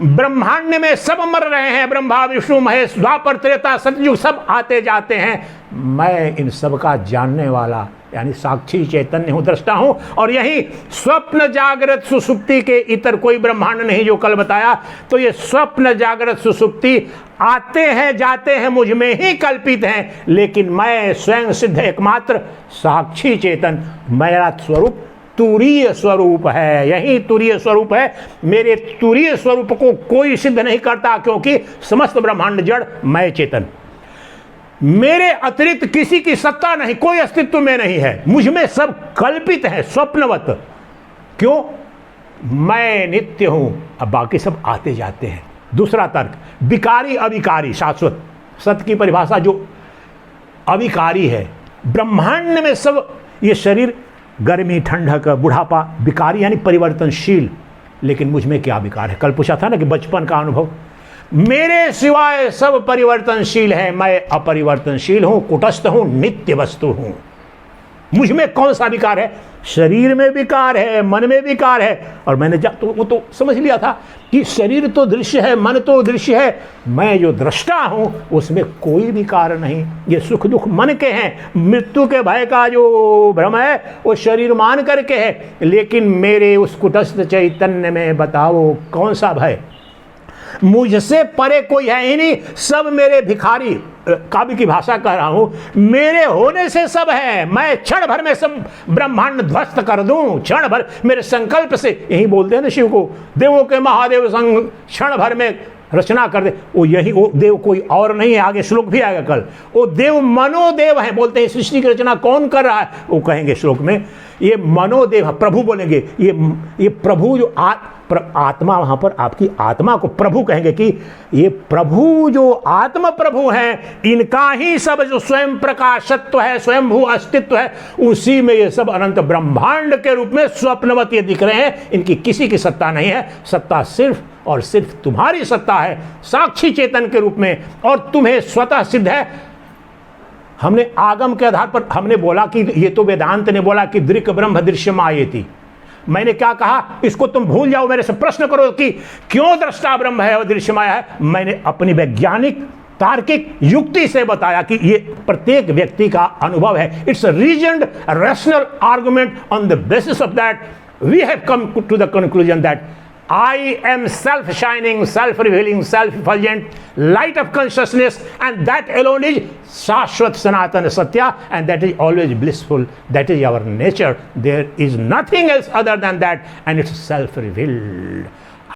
ब्रह्मांड में सब मर रहे हैं, ब्रह्मा विष्णु महेश द्वापर त्रेता सतयुग सब आते जाते हैं, मैं इन सब का जानने वाला यानी साक्षी चैतन्य हूं, दृष्टा हूं। और यही स्वप्न जागृत सुसुप्ति के इतर कोई ब्रह्मांड नहीं जो कल बताया। तो ये स्वप्न जागृत सुसुप्ति आते हैं जाते हैं, मुझ में ही कल्पित हैं, लेकिन मैं स्वयं सिद्ध एकमात्र साक्षी चेतन, मेरा स्वरूप तुरीय स्वरूप है। यही तुरीय स्वरूप है। मेरे तुरीय स्वरूप को कोई सिद्ध नहीं करता, क्योंकि समस्त ब्रह्मांड जड़, मैं चेतन, मेरे अतिरिक्त किसी की सत्ता नहीं, कोई अस्तित्व में नहीं है, मुझ में सब कल्पित है स्वप्नवत। क्यों? मैं नित्य हूं, अब बाकी सब आते जाते हैं। दूसरा तर्क, विकारी अविकारी शाश्वत। सत्य की परिभाषा जो अविकारी है, ब्रह्मांड में सब ये शरीर, गर्मी ठंडक बुढ़ापा, विकारी यानी परिवर्तनशील, लेकिन मुझ में क्या विकार है? कल पूछा था ना कि बचपन का अनुभव, मेरे सिवाय सब परिवर्तनशील है, मैं अपरिवर्तनशील हूं, कुटस्थ हूं, नित्य वस्तु हूं। मुझ में कौन सा विकार है? शरीर में विकार है, मन में विकार है। और मैंने तो वो तो समझ लिया था कि शरीर तो दृश्य है, मन तो दृश्य है, मैं जो दृष्टा हूं उसमें कोई विकार नहीं। ये सुख दुख मन के हैं, मृत्यु के भय का जो भ्रम है वो शरीर मान करके है, लेकिन मेरे उस कुटस्थ चैतन्य में बताओ कौन सा भय? मुझसे परे कोई है ही नहीं, सब मेरे भिखारी, काव्य की भाषा कह रहा हूं, मेरे होने से सब है। मैं क्षण भर में सब ब्रह्मांड ध्वस्त कर दूं, क्षण भर मेरे संकल्प से, यही बोलते हैं ना शिव को, देवों के महादेव संग क्षण भर में रचना कर दे। वो यही, वो देव कोई और नहीं है, आगे श्लोक भी आएगा कल। वो देव मनोदेव है, बोलते हैं सृष्टि की रचना कौन कर रहा है, वो कहेंगे श्लोक में, ये मनोदेव, प्रभु बोलेंगे, ये प्रभु जो आत्मा, वहां पर आपकी आत्मा को प्रभु कहेंगे कि ये प्रभु जो आत्म प्रभु हैं, इनका ही सब जो स्वयं प्रकाशत्व है, स्वयंभू अस्तित्व है, उसी में ये सब अनंत ब्रह्मांड के रूप में स्वप्नवत ये दिख रहे हैं। इनकी किसी की सत्ता नहीं है, सत्ता सिर्फ और सिर्फ तुम्हारी सत्ता है, साक्षी चेतन के रूप में, और तुम्हें स्वतः सिद्ध है। हमने आगम के आधार पर हमने बोला कि ये तो वेदांत ने बोला कि दृक् ब्रह्म दृश्यमायेति। मैंने क्या कहा? इसको तुम भूल जाओ, मेरे से प्रश्न करो कि क्यों दृष्टा ब्रह्म है और दृश्यमाया है। मैंने अपनी वैज्ञानिक तार्किक युक्ति से बताया कि ये प्रत्येक व्यक्ति का अनुभव है। It's a reasoned rational argument. On the basis of that we have come to the conclusion that I am self-shining, self-revealing, self-effulgent light of consciousness, and that alone is Shashwat Sanatana Satya, and that is always blissful. That is our nature. There is nothing else other than that, and it's self-revealed.